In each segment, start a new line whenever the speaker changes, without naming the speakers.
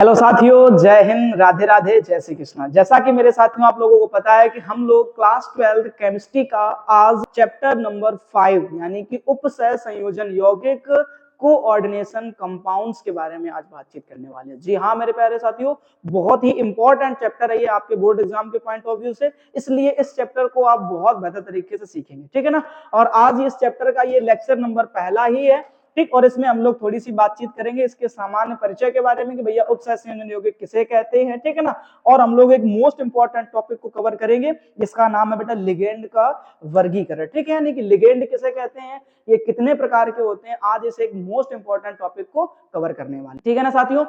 Hello साथियों, जय हिंद, राधे राधे, जय श्री कृष्णा। जैसा कि मेरे साथियों आप लोगों को पता है कि हम लोग क्लास 12 केमिस्ट्री का आज चैप्टर नंबर 5 यानी कि उपसह संयोजन यौगिक कोऑर्डिनेशन कंपाउंड्स के बारे में आज बातचीत करने वाले हैं। जी हाँ मेरे प्यारे साथियों, बहुत ही इंपॉर्टेंट चैप्टर है ये आपके बोर्ड एग्जाम के पॉइंट ऑफ व्यू से, इसलिए इस चैप्टर को आप बहुत बेहतर तरीके से सीखेंगे, ठीक है ना। और आज इस चैप्टर का ये लेक्चर नंबर पहला ही है, ठीक। और इसमें हम लोग थोड़ी सी बातचीत करेंगे इसके सामान्य परिचय के बारे में कि भैया उपसह संयोजन यौगिक किसे कहते हैं, ठीक है ना। और हम लोग एक मोस्ट इंपॉर्टेंट टॉपिक को कवर करेंगे जिसका नाम है बेटा लिगेंड का वर्गीकरण, ठीक है। यानी कि लिगेंड किसे कहते हैं, ये कितने प्रकार के होते हैं, आज इस एक मोस्ट इंपॉर्टेंट टॉपिक को कवर करने वाले, ठीक है ना साथियों।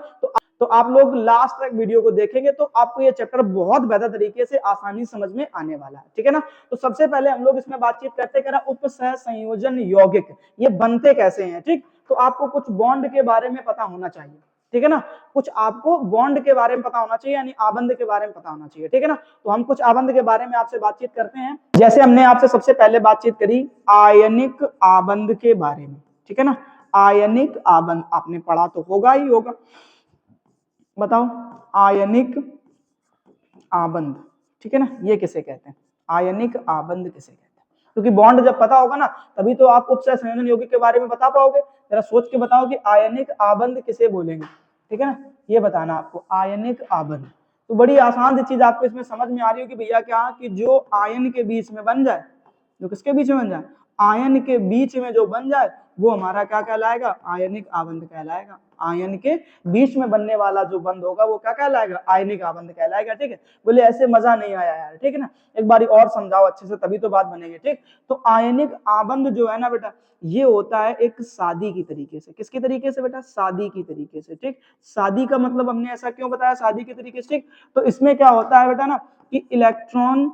तो आप लोग लास्ट तक वीडियो को देखेंगे तो आपको ये चैप्टर बहुत बेहतर तरीके से आसानी समझ में आने वाला है, ठीक है ना। तो सबसे पहले हम लोग इसमें बातचीत करते करें उपसह संयोजन यौगिक ये बनते कैसे हैं, ठीक। तो आपको कुछ बॉन्ड के बारे में पता होना चाहिए, ठीक है ना। कुछ आपको बॉन्ड के बारे में पता होना चाहिए, यानी आबंध के बारे में पता होना चाहिए, ठीक है ना। तो हम कुछ आबंध के बारे में आपसे बातचीत करते हैं। जैसे हमने आपसे सबसे पहले बातचीत करी आयनिक आबंध के बारे में, ठीक है ना। आयनिक आबंध आपने पढ़ा तो होगा ही होगा, बताओ आयनिक आबंध, ठीक है ना, ये किसे कहते हैं, आयनिक आबंध किसे कहते हैं। क्योंकि बॉन्ड जब पता होगा ना तभी तो आप उपसह संयोजन यौगिक के बारे में बता पाओगे। जरा सोच के बताओ कि आयनिक आबंध किसे बोलेंगे, ठीक है ना, ये बताना आपको आयनिक आबंध। तो बड़ी आसान सी चीज आपको इसमें समझ में आ रही हो कि भैया क्या कि जो आयन के बीच में बन जाए, जो किसके बीच में बन जाए, आयन के बीच में जो बन जाए वो हमारा क्या कहलाएगा, आयनिक आबंध कहलाएगा। आयन के बीच में बनने वाला जो बंध होगा वो क्या कहलाएगा, आयनिक आबंध कहलाएगा, ठीक है। बोले ऐसे मजा नहीं आया यार, ठीक है ना, एक बारी और समझाओ अच्छे से तभी तो बात बनेगी, ठीक। तो आयनिक आबंध जो है ना बेटा, ये होता है एक शादी की तरीके से। किसके तरीके से बेटा, शादी की तरीके से, ठीक। शादी का मतलब हमने ऐसा क्यों बताया शादी के तरीके से, ठीक। तो इसमें क्या होता है बेटा ना कि इलेक्ट्रॉन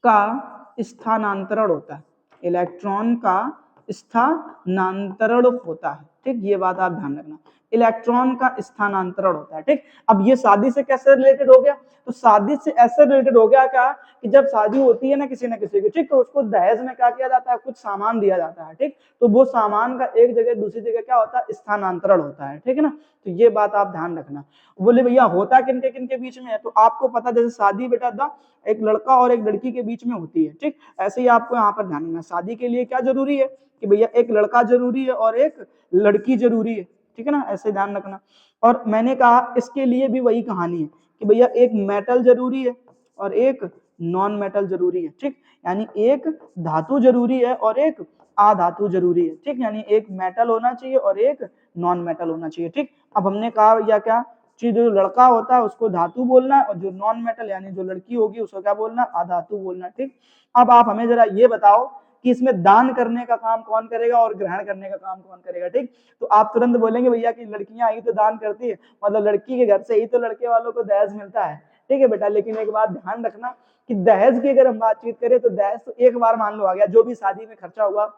का स्थानांतरण होता है, इलेक्ट्रॉन का स्थानांतरण होता है, ठीक। ये बात आप ध्यान रखना, इलेक्ट्रॉन का स्थानांतरण होता है, ठीक। अब ये शादी से कैसे रिलेटेड हो गया, तो शादी से ऐसे रिलेटेड हो गया क्या कि जब शादी होती है ना किसी की, ठीक, तो उसको दहेज में क्या किया जाता है, कुछ सामान दिया जाता है, ठीक। तो वो सामान का एक जगह दूसरी जगह क्या होता है, स्थानांतरण होता है, ठीक है ना। तो ये बात आप ध्यान रखना। बोले भैया होता किनके किनके बीच में है, तो आपको पता जैसे शादी बेटा था एक लड़का और एक लड़की के बीच में होती है, ठीक। ऐसे ही आपको यहाँ पर ध्यान रखना, शादी के लिए क्या जरूरी है कि भैया एक लड़का जरूरी है और एक लड़की जरूरी है, ठीक है ना, ऐसे ध्यान रखना। और मैंने कहा इसके लिए भी वही कहानी है कि भैया एक मेटल जरूरी है और एक नॉन मेटल जरूरी है, ठीक। यानी एक धातु जरूरी है और एक अधातु जरूरी है, ठीक। यानी एक मेटल होना चाहिए और एक नॉन मेटल होना चाहिए, ठीक। अब हमने कहा भैया क्या कि जो लड़का होता है उसको धातु बोलना है और जो नॉन मेटल यानी जो लड़की होगी उसको क्या बोलना है, अधातु बोलना है, ठीक। अब आप हमें जरा ये बताओ कि इसमें दान करने का काम कौन करेगा और ग्रहण करने का काम कौन करेगा, ठीक। तो आप तुरंत बोलेंगे भैया कि लड़कियां ही तो दान करती है, मतलब लड़की के घर से ही तो लड़के वालों को दहेज मिलता है, ठीक है बेटा। लेकिन एक बात ध्यान रखना कि दहेज की अगर हम बातचीत करें तो दहेज तो एक बार मान लो आ गया, जो भी शादी में खर्चा हुआ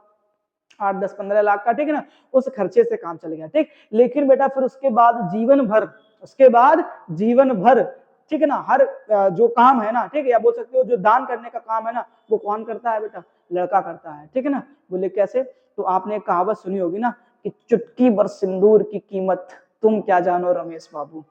8, 10, 15 लाख का, ठीक है ना, उस खर्चे से काम चल गया, ठीक। लेकिन बेटा फिर उसके बाद जीवन भर, उसके बाद जीवन भर, ठीक है ना, हर जो काम है ना, ठीक है, या बोल सकते हो जो दान करने का काम है ना वो कौन करता है बेटा, लड़का करता है, ठीक है ना। बोले कैसे, तो आपने एक कहावत सुनी होगी ना कि चुटकी भर सिंदूर की कीमत तुम क्या जानो रमेश बाबू,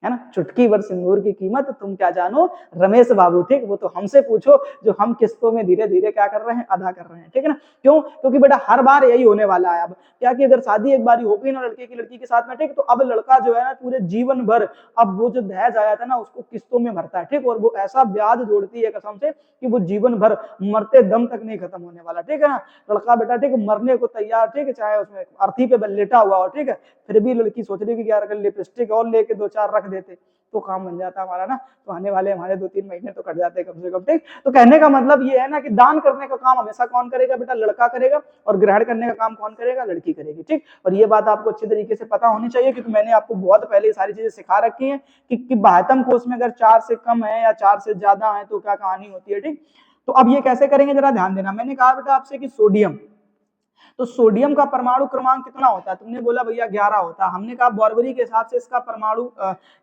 है ना, चुटकी भर सिंदूर की कीमत तुम क्या जानो रमेश बाबू, ठीक। वो तो हमसे पूछो जो हम किस्तों में धीरे धीरे क्या कर रहे हैं, अदा कर रहे हैं, ठीक है ना। क्यों, क्योंकि बेटा हर बार यही होने वाला है। अब क्या कि अगर शादी एक बार हो गई ना लड़के की लड़की के साथ में, ठीक, तो अब लड़का जो है ना पूरे जीवन भर अब वो जो दहेज आया था ना उसको किस्तों में भरता है, ठीक। और वो ऐसा ब्याज जोड़ती है कसम से कि वो जीवन भर मरते दम तक नहीं खत्म होने वाला, ठीक है ना। लड़का बेटा ठीक मरने को तैयार, ठीक है, चाहे उसमें अर्थी पे लेटा हुआ हो, ठीक है, फिर भी लड़की सोच रही कि यार अगर लिपस्टिक और लेके 2, 4 रख देते तो काम बन जाता हमारा ना, तो आने वाले हमारे 2, 3 महीने तो कट जाते कम से कम, ठीक। तो कहने का मतलब ये है ना कि दान करने का काम हमेशा कौन करेगा बेटा, लड़का करेगा, और ग्रहण करने का काम कौन करेगा, लड़की करेगी, ठीक। और ये बात आपको अच्छी तरीके से पता होनी चाहिए क्योंकि मैंने आपको बहुत पहले सारी चीजें सिखा रखी है कि 72 कोष में अगर 4 से कम है या 4 से ज्यादा है तो क्या कहानी होती है, ठीक। तो अब ये कैसे करेंगे जरा ध्यान देना। मैंने कहा बेटा आपसे कि सोडियम, तो सोडियम का परमाणु क्रमांक कितना होता है, तुमने बोला भैया 11 होता है। हमने कहा बॉर्बरी के हिसाब से इसका परमाणु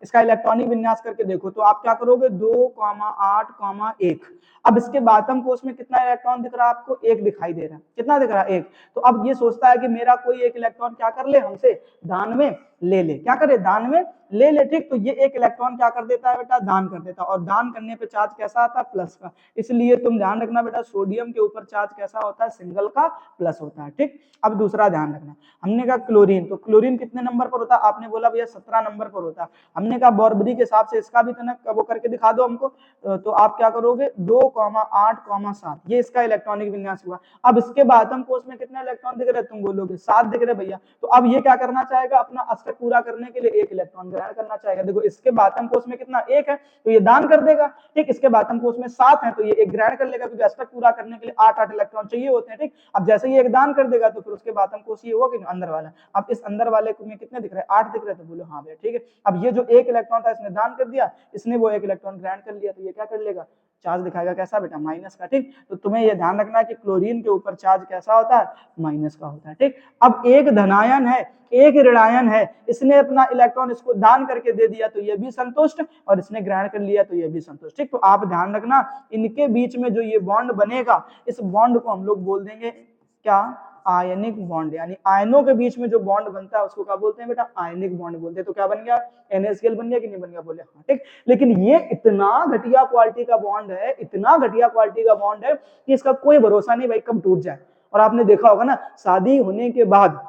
इसका इलेक्ट्रॉनिक विन्यास करके देखो, तो आप क्या करोगे 2,8,1। अब इसके बातम कोष में कितना इलेक्ट्रॉन दिख रहा है आपको, 1 दिखाई दे रहा है, कितना दिख रहा है 1। तो अब ये सोचता है कि मेरा कोई एक इलेक्ट्रॉन क्या कर ले हमसे दान में ले ले, क्या करे दान में ले ले, ठीक। तो ये एक इलेक्ट्रॉन क्या कर देता है बेटा, दान कर देता है, और दान करने पे चार्ज कैसा आता है, प्लस का। इसलिए तुम ध्यान रखना बेटा, सोडियम के ऊपर चार्ज कैसा होता है, सिंगल का प्लस होता है, ठीक। अब दूसरा ध्यान रखना, हमने कहा क्लोरीन, तो क्लोरीन कितने नंबर पर होता है, आपने बोला भैया 17 नंबर पर होता है। हमने कहा बॉर्बरी के हिसाब से इसका भी वो करके दिखा दो हमको, तो आप क्या करोगे, 2,8,7 ये इसका इलेक्ट्रॉनिक विन्यास हुआ। अब इसके बाद हम कोष में कितने इलेक्ट्रॉन दिख रहे, तुम बोलोगे 7 दिख रहे भैया। तो अब ये क्या करना चाहेगा, अपना अष्टक पूरा करने के लिए 1 इलेक्ट्रॉन ग्रहण करना चाहेगा। देखो इसके बातम कोष में कितना 1 है, तो ये दान कर देगा, ठीक। इसके बातम कोष में 7 है, तो ये 1 ग्रहण कर लेगा, क्योंकि अष्टक पूरा करने के लिए 8-8 इलेक्ट्रॉन चाहिए होते हैं, ठीक। अब जैसे ये 1 दान कर देगा, तो फिर उसके बातम कोष ये हुआ कि अंदर वाला। अब इस अंदर वाले में कितने दिख रहे हैं, 8 दिख रहे हैं, तो बोलो हाँ भैया, ठीक है। अब ये जो 1 इलेक्ट्रॉन था इसने दान कर दिया, इसने वो 1 इलेक्ट्रॉन ग्रहण कर लिया, तो ये क्या कर लेगा, चार्ज दिखाएगा कैसा बेटा, माइनस का, ठीक। तो तुम्हें ये ध्यान रखना है कि क्लोरीन के ऊपर चार्ज कैसा होता है, माइनस का होता है, ठीक। अब एक धनायन है, एक ऋणायन है, इसने अपना इलेक्ट्रॉन इसको दान करके दे दिया, तो ये भी संतुष्ट, और इसने ग्रहण कर लिया, तो ये भी संतुष्ट, ठीक। तो आप ध्यान रखना, इनके बीच में जो ये बॉन्ड बनेगा, इस बॉन्ड को हम लोग बोल देंगे क्या, आयनिक बॉन्ड। यानी आयनों के बीच में जो बॉन्ड बनता है उसको क्या बोलते हैं बेटा, आयनिक बॉन्ड बोलते हैं। तो क्या बन गया, NaCl बन गया कि नहीं बन गया, बोले हाँ, ठीक। लेकिन ये इतना घटिया क्वालिटी का बॉन्ड है, इतना घटिया क्वालिटी का बॉन्ड है कि इसका कोई भरोसा नहीं भाई कब टूट जाए। और आपने देखा होगा ना, शादी होने के बाद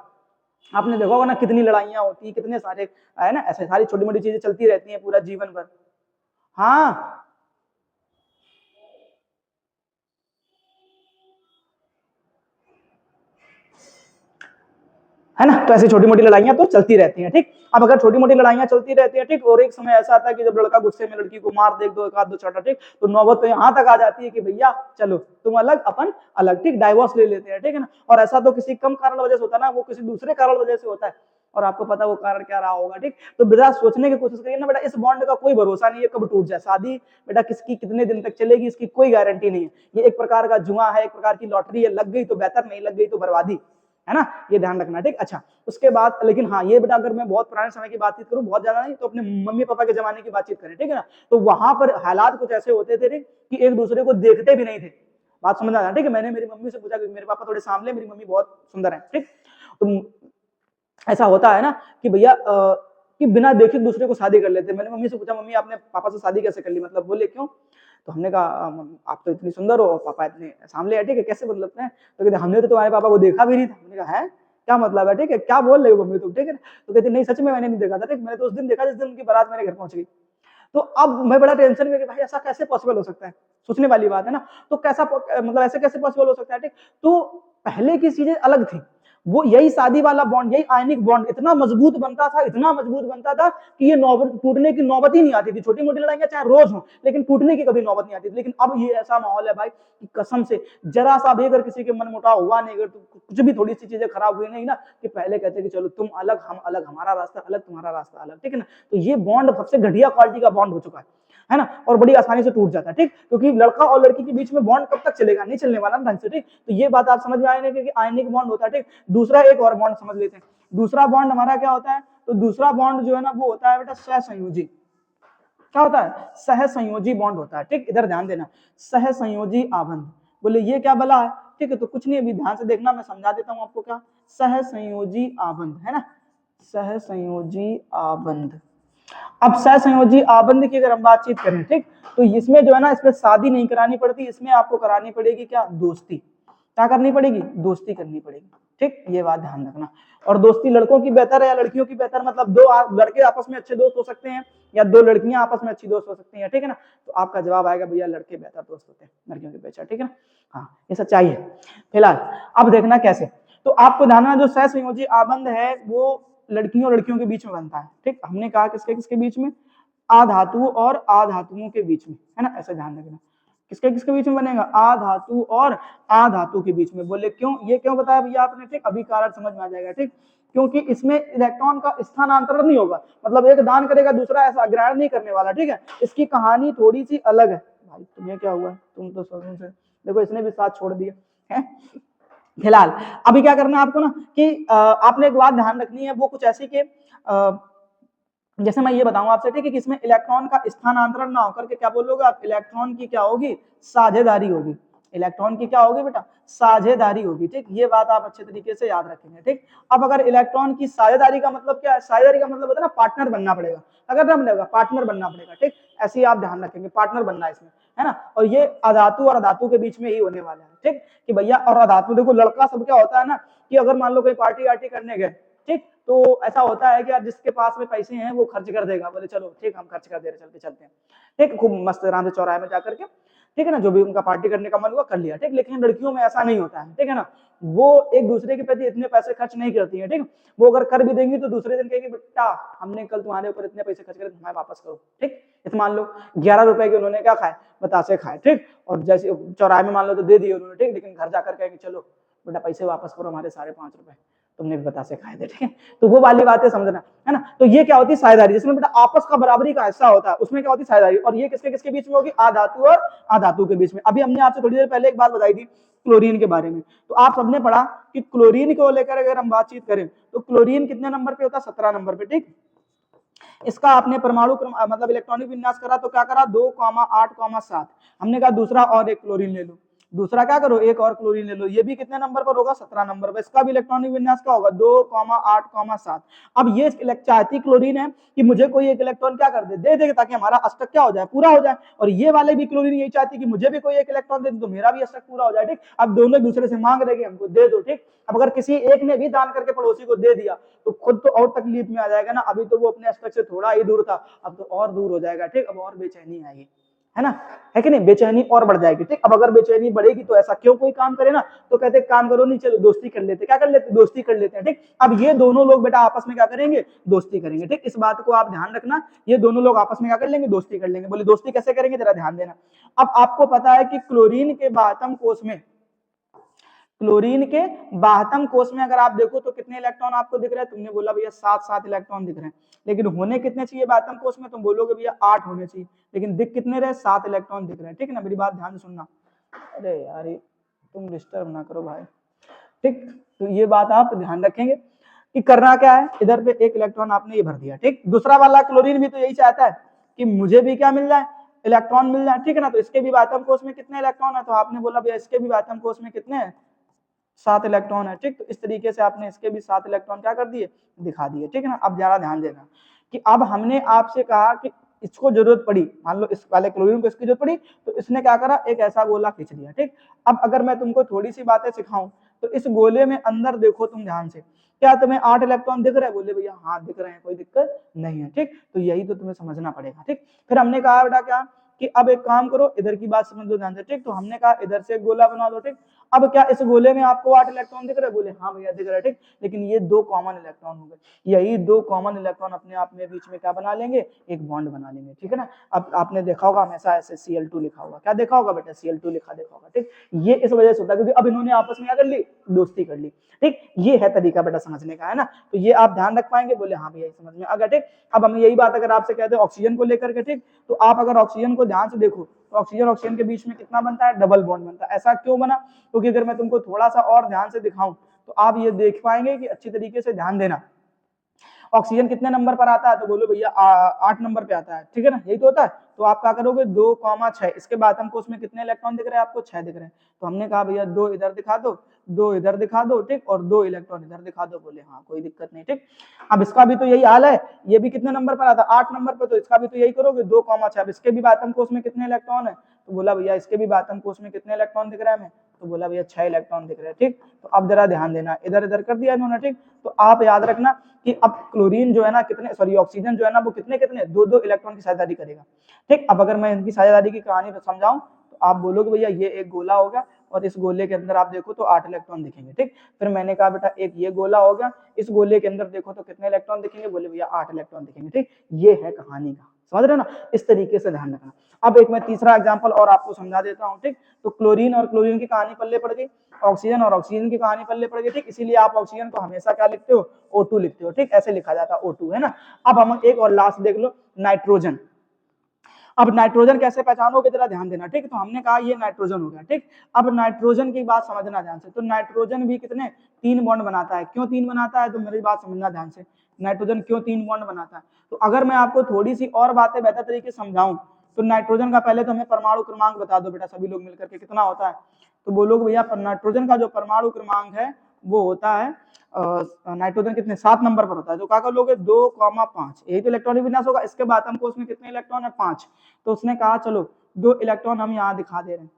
आपने देखा होगा ना, कितनी लड़ाइयां होती, कितने सारे है ना, ऐसे सारी छोटी मोटी चीजें चलती रहती हैं पूरा जीवन भर। हाँ है ना, तो ऐसी छोटी मोटी लड़ाइयां तो चलती रहती हैं, ठीक। अब अगर छोटी मोटी लड़ाइयां चलती रहती हैं, ठीक, और एक समय ऐसा आता है कि जब लड़का गुस्से में लड़की को मार दे, दो एक आध दो चाटा, ठीक, तो नौबत तो यहाँ तक आ जाती है कि भैया चलो तुम अलग अपन अलग, ठीक, डाइवोर्स ले लेते हैं, ठीक है ना। और ऐसा तो किसी कम कारण वजह से होता है ना, वो किसी दूसरे कारण वजह से होता है, और आपको पता वो कारण क्या रहा होगा, ठीक। तो बेटा सोचने की कोशिश करिए ना बेटा, इस बॉन्ड का कोई भरोसा नहीं है कब टूट जाए। शादी बेटा किसकी कितने दिन तक चलेगी इसकी कोई गारंटी नहीं है। ये एक प्रकार का जुआ है, एक प्रकार की लॉटरी है, लग गई तो बेहतर, नहीं लग गई तो बर्बादी है ना, ये ध्यान रखना, ठीक। अच्छा उसके बाद लेकिन हाँ ये बेटा, अगर मैं बहुत पुराने समय की बातचीत करूं, बहुत ज्यादा नहीं, तो अपने मम्मी पापा के जमाने की बातचीत करें, ठीक है ना, तो वहां पर हालात कुछ ऐसे होते थे कि एक दूसरे को देखते भी नहीं थे। बात समझ आ, ठीक है। मैंने मेरी मम्मी से पूछा, कि मेरे पापा थोड़े सांवले, मेरी मम्मी बहुत सुंदर है, ठीक। तो ऐसा होता है ना कि भैया कि बिना देखे दूसरे को शादी कर लेते। मैंने मम्मी से पूछा, मम्मी आपने पापा से शादी कैसे कर ली, मतलब बोले क्यों, तो हमने कहा आप तो इतनी सुंदर हो, पापा इतने सामने है, ठीक है, कैसे मतलब है, तो कहते हमने तो तुम्हारे पापा को देखा भी नहीं था। हमने कहा है क्या मतलब है, ठीक है, क्या बोल रहे हो मम्मी तुम, ठीक है। तो कहती नहीं सच में मैंने नहीं देखा था, ठीक, मैंने तो उस दिन देखा जिस दिन उनकी बारात मेरे घर पहुंच गई। तो अब मैं बड़ा टेंशन में कि भाई ऐसा कैसे पॉसिबल हो सकता है, सोचने वाली बात है ना। तो कैसा मतलब ऐसे कैसे पॉसिबल हो सकता है, ठीक। तो पहले की चीजें अलग थी, वो यही शादी वाला बॉन्ड, यही आयनिक बॉन्ड इतना मजबूत बनता था, इतना मजबूत बनता था कि ये नौबत टूटने की नौबत ही नहीं आती थी। छोटी मोटी लड़ाइयां चाहे रोज हो, लेकिन टूटने की कभी नौबत नहीं आती थी। लेकिन अब ये ऐसा माहौल है भाई कि कसम से जरा सा भी अगर किसी के मन मुटाव हुआ नहीं, अगर कुछ भी थोड़ी सी चीजें खराब हुई नहीं ना, कि पहले कहते कि चलो तुम अलग हम अलग, हमारा रास्ता अलग तुम्हारा रास्ता अलग, ठीक है ना। तो ये बॉन्ड सबसे घटिया क्वालिटी का बॉन्ड हो चुका है ना, और बड़ी आसानी से टूट जाता है, ठीक। क्योंकि लड़का और लड़की के बीच में बॉन्ड कब तक चलेगा, नहीं चलने वाला ढंग से, ठीक। तो ये बात आप समझ में आए कि आयनिक बॉन्ड होता है, ठीक। दूसरा एक और बॉन्ड समझ लेते हैं। दूसरा बॉन्ड हमारा क्या होता है, तो दूसरा बॉन्ड जो है ना वो होता है बेटा सहसंयोजी। क्या होता है, सहसंयोजी बॉन्ड होता है, ठीक। इधर ध्यान देना, सहसंयोजी आबंध, बोले ये क्या बला है, ठीक है। तो कुछ नहीं, अभी ध्यान से देखना, मैं समझा देता हूं आपको क्या सहसंयोजी आबंध है ना, सहसंयोजी आबंध। अब सहसंयोजी आबंध की अगर हम बातचीत करें, ठीक, तो इसमें जो है ना, इसमें शादी नहीं करानी पड़ती, इसमें आपको करानी पड़ेगी क्या, दोस्ती। क्या करनी पड़ेगी, दोस्ती करनी पड़ेगी, ठीक। ये बात ध्यान रखना। और दोस्ती लड़कों की बेहतर है या लड़कियों की बेहतर, मतलब दो लड़के आपस में अच्छे दोस्त हो सकते हैं या दो लड़कियां आपस में अच्छी दोस्त हो सकती हैं, ठीक है ना। तो आपका जवाब आएगा भैया लड़के बेहतर दोस्त होते हैं लड़कियों की अपेक्षा, ठीक है ना। हाँ ये सच्चाई है। फिलहाल अब देखना कैसे, तो आपको ध्यान रखना जो सहसंयोजी आबंध है वो लड़कियों लड़कियों के बीच में बनता है, ठीक। हमने कहा किसके किसके बीच में, आधातु और आधातुओं के बीच में, है ना, ऐसा ध्यान रखना। किसके किसके बीच में बनेगा, आधातु और आधातु के बीच में। बोले क्यों, ये क्यों बताया भैया आपने, ठीक, अभी कारण समझ में आ जाएगा, ठीक। क्योंकि इसमें इलेक्ट्रॉन का स्थानांतरण नहीं होगा, मतलब एक दान करेगा दूसरा ऐसा ग्रहण नहीं करने वाला, ठीक है। इसकी कहानी थोड़ी सी अलग है। भाई तुम्हें क्या हुआ, तुम तो सदन से देखो, इसने भी साथ छोड़ दिया है। फिलहाल अभी क्या करना है आपको ना कि आपने एक बात ध्यान रखनी है, वो कुछ ऐसी के जैसे मैं ये बताऊं आपसे, ठीक है, कि इसमें इलेक्ट्रॉन का स्थानांतरण ना होकर के क्या बोलोगे आप, इलेक्ट्रॉन की क्या होगी, साझेदारी होगी। इलेक्ट्रॉन की क्या होगी बेटा, साझेदारी होगी। ठीक, ये बात आप अच्छे तरीके से याद रखेंगे। ठीक, अब अगर इलेक्ट्रॉन की साझेदारी का मतलब क्या है, साझेदारी का मतलब होता है ना पार्टनर बनना पड़ेगा, अगर ना बनेगा पार्टनर बनना पड़ेगा। ठीक, ऐसे ही आप ध्यान रखेंगे, पार्टनर बनना है इसमें, है ना। और ये अधातु और अधातु के बीच में ही होने वाला है। ठीक, कि भैया और अधातु, देखो लड़का सब क्या होता है ना, कि अगर मान लो कोई पार्टी वार्टी करने गए, ठीक, तो ऐसा होता है कि यार जिसके पास में पैसे हैं वो खर्च कर देगा, बोले चलो ठीक हम खर्च कर दे रहे, चलते चलते हैं। ठीक, खूब मस्त आराम से चौराहे में जाकर के, ठीक है ना, जो भी उनका पार्टी करने का मन हुआ कर लिया। ठीक, लेकिन लड़कियों में ऐसा नहीं होता है। ठीक है ना, वो एक दूसरे के प्रति इतने पैसे खर्च नहीं करती है। ठीक, वो अगर कर भी देंगी तो दूसरे दिन कहेगी बेटा हमने कल तुम्हारे ऊपर इतने पैसे खर्च करे, तुम्हारे वापस करो। ठीक, इस मान लो 11 रुपए के उन्होंने क्या खाए, बतासे खाए। ठीक, और जैसे चौराहे में मान लो तो दे दिए उन्होंने। ठीक, लेकिन घर जाकर कहेंगे चलो बेटा पैसे वापस करो हमारे 5.5 रुपए, तुमने भी बतासे खाए थे। ठीक है, तो वो वाली बातें समझना, है ना। तो ये क्या होती है, साझेदारी, जिसमें बेटा आपस का बराबरी का हिस्सा होता है, उसमें क्या होती है, साझेदारी। और ये किसके किसके बीच में होगी, अधातु और अधातु के बीच में। अभी हमने आपसे थोड़ी देर पहले एक बात बताई थी क्लोरीन के बारे में, तो आप सबने पढ़ा कि क्लोरीन को लेकर अगर हम बातचीत करें तो क्लोरीन कितने नंबर पे होता है, 17 नंबर पे। ठीक, इसका आपने परमाणु मतलब इलेक्ट्रॉनिक विन्यास करा तो क्या करा, 2,8,7। हमने कहा दूसरा और एक क्लोरीन ले लो, दूसरा क्या करो, एक और क्लोरीन ले लो, ये भी कितने नंबर पर होगा, 17 नंबर पर। इसका भी इलेक्ट्रॉनिक विन्यास क्या होगा, 2,8,7। अब ये चाहती क्लोरीन है कि मुझे कोई एक इलेक्ट्रॉन क्या कर दे दे ताकि हमारा अष्टक क्या हो जाए, पूरा हो जाए। और ये वाले भी क्लोरीन यही चाहती कि मुझे भी कोई एक इलेक्ट्रॉन दे दे तो मेरा भी अष्टक पूरा हो जाए। ठीक, अब दोनों एक दूसरे से मांग रहे कि हमको दे दो। ठीक, अब अगर किसी एक ने भी दान करके पड़ोसी को दे दिया तो खुद तो और तकलीफ में आ जाएगा ना, अभी तो वो अपने अष्टक से थोड़ा ही दूर था, अब तो और दूर हो जाएगा। ठीक, अब और बेचैनी आएगी, है ना, है कि नहीं, बेचैनी और बढ़ जाएगी। ठीक, अब अगर बेचैनी बढ़ेगी तो ऐसा क्यों कोई काम करे ना, तो कहते काम करो नहीं, चलो दोस्ती कर लेते, क्या कर लेते, दोस्ती कर लेते हैं। ठीक, अब ये दोनों लोग बेटा आपस में क्या करेंगे, दोस्ती करेंगे। ठीक, इस बात को आप ध्यान रखना, ये दोनों लोग आपस में क्या कर लेंगे, दोस्ती कर लेंगे। बोले दोस्ती कैसे करेंगे, जरा ध्यान देना। अब आपको पता है कि क्लोरीन के 52 कोष में, क्लोरीन के 52 कोष में अगर आप देखो तो कितने इलेक्ट्रॉन आपको दिख रहे हैं, तुमने बोला भैया 7 इलेक्ट्रॉन दिख रहे हैं, लेकिन होने कितने चाहिए 52 कोष में, तुम बोलोगे भैया 8 होने चाहिए, लेकिन दिख कितने रहे, 7 इलेक्ट्रॉन दिख रहे हैं। ठीक है ना, मेरी बात ध्यान से सुनना, अरे यार तुम डिस्टर्ब ना करो भाई। ठीक, तो ये बात आप ध्यान रखेंगे कि करना क्या है, इधर पे एक इलेक्ट्रॉन आपने ये भर दिया। ठीक, दूसरा वाला क्लोरीन भी तो यही चाहता है कि मुझे भी क्या मिल जाए, इलेक्ट्रॉन मिल जाए। ठीक है ना, तो इसके भी 52 कोष में कितने इलेक्ट्रॉन है, तो आपने बोला भैया इसके भी 52 कोष में कितने हैं, 7 इलेक्ट्रॉन है। ठीक, तो इस तरीके से आपने इसके भी 7 इलेक्ट्रॉन क्या कर दिए, दिखा दिए। ठीक है ना, अब जरा ध्यान देना कि अब हमने आपसे कहा कि इसको जरूरत पड़ी, मान लो इस वाले क्लोरीन को इसकी जरूरत पड़ी तो इसने क्या करा, एक ऐसा गोला खींच लिया। ठीक, अब अगर मैं तुमको थोड़ी सी बातें सिखाऊं तो इस गोले में अंदर देखो तुम ध्यान से, क्या तुम्हें 8 इलेक्ट्रॉन दिख रहे हैं, बोले भैया हाँ दिख रहे हैं, कोई दिक्कत नहीं है। ठीक, तो यही तो तुम्हें समझना पड़ेगा। ठीक, फिर हमने कहा बेटा क्या कि अब एक काम करो, इधर की बात समझ लो ध्यान से। ठीक, तो हमने कहा इधर से एक गोला बना दो। ठीक, अब क्या इस गोले में आपको 8 इलेक्ट्रॉन दिख रहे हैं, बोले हाँ भैया दिख रहा है। ठीक, लेकिन ये 2 कॉमन इलेक्ट्रॉन हो गए, यही 2 कॉमन इलेक्ट्रॉन अपने आप में बीच में क्या बना लेंगे, एक बॉन्ड बना लेंगे। ठीक है ना, अब आपने देखा होगा हमेशा ऐसे Cl2 लिखा होगा, क्या देखा होगा बेटा, Cl2 लिखा देखा होगा। ठीक, ये इस वजह से होता है क्योंकि अब इन्होंने आपस में क्या कर ली, दोस्ती कर ली। ठीक, ये है तरीका बेटा समझने का, है ना, तो ये आप ध्यान रख पाएंगे, बोले हाँ भैया समझ में आ गया। ठीक, अब हम यही बात अगर आपसे कहते हैं ऑक्सीजन को लेकर के, ठीक, तो आप अगर ऑक्सीजन को ध्यान से देखो तो ऑक्सीजन ऑक्सीजन के बीच में कितना बनता है, डबल बॉन्ड बनता है। ऐसा क्यों बना, क्योंकि अगर मैं तुमको थोड़ा सा और ध्यान से दिखाऊं तो आप ये देख पाएंगे कि अच्छी तरीके से ध्यान देना, ऑक्सीजन कितने नंबर पर आता है, तो बोलो भैया 8 नंबर पे आता है। ठीक है ना, यही तो होता है। तो आप क्या करोगे, 2,6, इसके बाद हमको उसमें कितने इलेक्ट्रॉन दिख रहे हैं, आपको 6 दिख रहे हैं, तो हमने कहा भैया 2 इधर दिखा दो, 2 इधर दिखा दो। ठीक, और 2 इलेक्ट्रॉन इधर दिखा दो, बोले हाँ कोई दिक्कत नहीं। ठीक, अब इसका भी तो यही हाल है, ये भी कितने नंबर पर आता है, 8 नंबर पर, तो इसका भी तो यही करोगे 2,6। अब इसके भी आतम कोष में कितने इलेक्ट्रॉन है, तो बोला भैया इसके भी आतम कोष में कितने इलेक्ट्रॉन दिख रहे हैं हमें, तो बोला भैया 6 इलेक्ट्रॉन दिख रहे हैं। ठीक, तो अब जरा ध्यान देना, इधर इधर कर दिया इन्होंने। ठीक, तो आप याद रखना कि अब क्लोरीन जो है ना कितने, सॉरी ऑक्सीजन जो है ना वो कितने कितने 2-2 इलेक्ट्रॉन की साझेदारी करेगा। ठीक, अब अगर मैं इनकी साझेदारी की कहानी समझाऊं तो आप बोलोगे भैया ये एक गोला हो गया और इस गोले के अंदर आप देखो तो 8 इलेक्ट्रॉन दिखेंगे। ठीक, फिर मैंने कहा बेटा एक ये गोला हो गया, इस गोले के अंदर देखो तो कितने इलेक्ट्रॉन दिखेंगे, बोले भैया 8 इलेक्ट्रॉन दिखेंगे। ठीक, ये है कहानी का, समझ रहे हो ना, इस तरीके से ध्यान रखना। अब एक मैं तीसरा एग्जांपल और आपको समझा देता हूं। ठीक, तो क्लोरीन और क्लोरीन की कहानी पल्ले पड़ गई, ऑक्सीजन और ऑक्सीजन की कहानी पल्ले पड़ गई। ठीक, इसीलिए आप ऑक्सीजन को हमेशा क्या लिखते हो, O2 लिखते हो। ठीक, ऐसे लिखा जाता है O2, है ना। अब हम एक और लास्ट देख लो, नाइट्रोजन। अब नाइट्रोजन कैसे पहचानोगे, जरा ध्यान देना। ठीक, तो हमने कहा ये नाइट्रोजन हो गया। ठीक, अब नाइट्रोजन की बात समझना ध्यान से, तो नाइट्रोजन भी कितने 3 बॉन्ड बनाता है। क्यों 3 बनाता है, तो मेरी बात समझना ध्यान से, नाइट्रोजन क्यों 3 बॉन्ड बनाता है, तो अगर मैं आपको थोड़ी सी और बातें बेहतर तरीके से समझाऊं तो नाइट्रोजन का पहले तो हमें परमाणु क्रमांक बता दो बेटा सभी लोग मिलकर के, कितना होता है। तो बोलोगे भैया नाइट्रोजन का जो परमाणु क्रमांक है वो होता है नाइट्रोजन कितने 7 नंबर पर होता है। तो क्या कर लोगे 2,5, यही तो इलेक्ट्रॉनिक विन्यास होगा। इसके बाद हमको उसमें कितने इलेक्ट्रॉन है 5। तो उसने कहा चलो 2 इलेक्ट्रॉन हम यहाँ दिखा दे रहे हैं,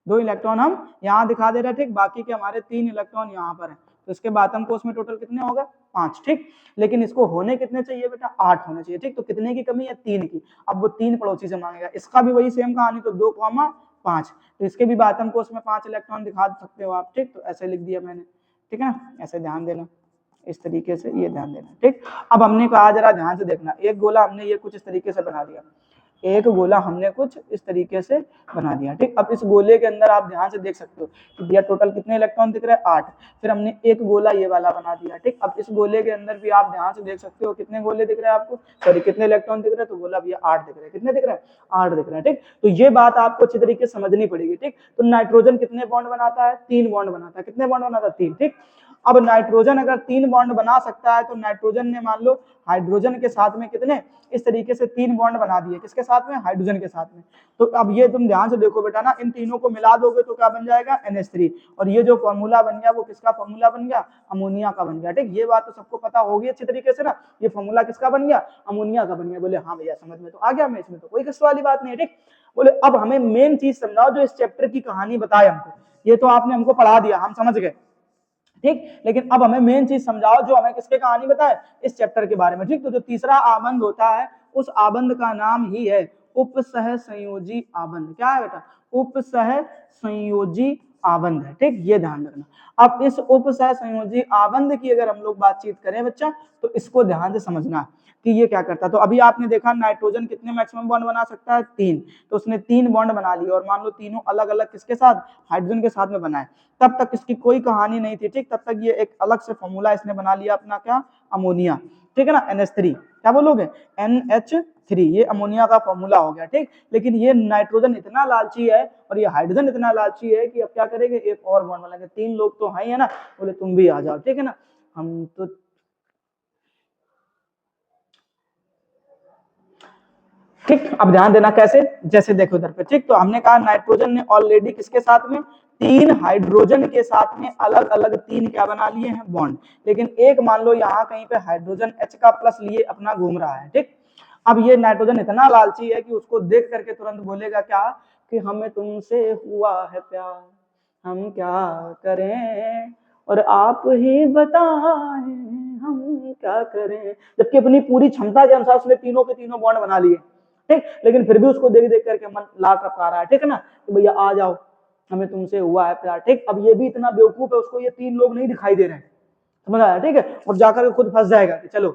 2 इलेक्ट्रॉन हम यहाँ दिखा दे रहे हैं, ठीक। बाकी के हमारे 3 इलेक्ट्रॉन यहाँ पर है। तो इसके बाद हमको उसमें टोटल कितने होगा 5, ठीक। लेकिन इसको होने कितने चाहिए बेटा 8 होने चाहिए, ठीक। तो कितने की कमी है 3 की। अब वो 3 पड़ोसी से मांगेगा, इसका भी वही सेम कहानी, तो 2,5। तो इसके भी बाद हमको उसमें 5 इलेक्ट्रॉन दिखा सकते हो आप, ठीक। तो ऐसे लिख दिया मैंने, ठीक है ना, ऐसे ध्यान देना, इस तरीके से ये ध्यान देना, ठीक। अब हमने कहा जरा ध्यान से देखना, एक गोला हमने ये कुछ इस तरीके से बना दिया, एक गोला हमने कुछ इस तरीके से बना दिया, ठीक। अब इस गोले के अंदर आप ध्यान से देख सकते हो कि भैया टोटल कितने इलेक्ट्रॉन दिख रहे हैं 8। फिर हमने एक गोला ये वाला बना दिया, ठीक। अब इस गोले के अंदर भी आप ध्यान से देख सकते हो कितने गोले दिख रहे हैं आपको, सॉरी कितने इलेक्ट्रॉन दिख रहे हैं। तो गोला भैया 8 दिख रहे हैं, कितने दिख रहे हैं 8 दिख रहे हैं, ठीक। तो ये बात आपको अच्छी तरीके से समझनी पड़ेगी, ठीक। तो नाइट्रोजन कितने बॉन्ड बनाता है 3 बॉन्ड बनाता है, कितने बॉन्ड बनाता है 3, ठीक। अब नाइट्रोजन अगर 3 बॉन्ड बना सकता है तो नाइट्रोजन ने मान लो हाइड्रोजन के साथ में कितने इस तरीके से 3 बॉन्ड बना दिए, किसके साथ में हाइड्रोजन के साथ में। तो अब ये तुम ध्यान से देखो बेटा ना, इन तीनों को मिला दोगे तो क्या बन जाएगा NH3, और ये जो फॉर्मूला बन गया वो किसका फॉर्मूला बन गया अमोनिया का बन गया, ठीक। ये बात तो सबको पता होगी अच्छी तरीके से ना, ये फॉर्मूला किसका बन गया अमोनिया का बन गया। बोले हाँ भैया समझ में तो आ गया, मैं इसमें तो कोई कष्ट वाली बात नहीं है, ठीक। बोले अब हमें मेन चीज समझाओ जो इस चैप्टर की कहानी बताए हमको, ये तो आपने हमको पढ़ा दिया हम समझ गए, ठीक। लेकिन अब हमें मेन चीज समझाओ जो हमें किसके कहानी बताए इस चैप्टर के बारे में, ठीक। तो जो तीसरा आबंध होता है उस आबंध का नाम ही है उपसह संयोजी आबंध। क्या है बेटा उपसह संयोजी आबंध है, ठीक। ये ध्यान रखना। अब इस उपसह संयोजी आबंध की अगर हम लोग बातचीत करें बच्चा तो इसको ध्यान से समझना कि ये क्या करता है। तो अभी आपने देखा नाइट्रोजन कितने मैक्सिमम बॉन्ड बना सकता है 3, तो उसने 3 बॉन्ड बना लिए और मान लो तीनों अलग अलग किसके साथ हाइड्रोजन के साथ में बनाए। तब तक इसकी कोई कहानी नहीं थी, ठीक। तब तक ये एक अलग से फॉर्मूला इसने बना लिया अपना, क्या अमोनिया, ठीक है ना, NH3। क्या बोलोगे NH3, ये अमोनिया का फॉर्मूला हो गया, ठीक। लेकिन ये नाइट्रोजन इतना लालची है और ये हाइड्रोजन इतना लालची है कि अब क्या करेंगे एक और बॉन्ड बनाएंगे। 3 लोग तो है ना, बोले तुम भी आ जाओ, ठीक है ना। हम तो ठीक, अब ध्यान देना कैसे, जैसे देखो इधर पे, ठीक। तो हमने कहा नाइट्रोजन ने ऑलरेडी किसके साथ में 3 हाइड्रोजन के साथ में अलग अलग 3 क्या बना लिए हैं बॉन्ड। लेकिन एक मान लो यहाँ कहीं पे हाइड्रोजन H का प्लस लिए अपना घूम रहा है, ठीक। अब ये नाइट्रोजन इतना लालची है कि उसको देख करके तुरंत बोलेगा क्या कि हमें तुमसे हुआ है प्यार, हम क्या करें और आप ही बताएं हम क्या करें। जबकि अपनी पूरी क्षमता के अनुसार उसने तीनों के तीनों बॉन्ड बना लिए, ठीक। लेकिन फिर भी उसको देख देख करके मन लाल टपका रहा है, ठीक है ना, कि भैया आ जाओ हमें तुमसे हुआ है प्यार, ठीक। अब ये भी इतना बेवकूफ है, उसको ये 3 लोग नहीं दिखाई दे रहे हैं, समझ आया, ठीक है। और जाकर खुद फंस जाएगा कि चलो,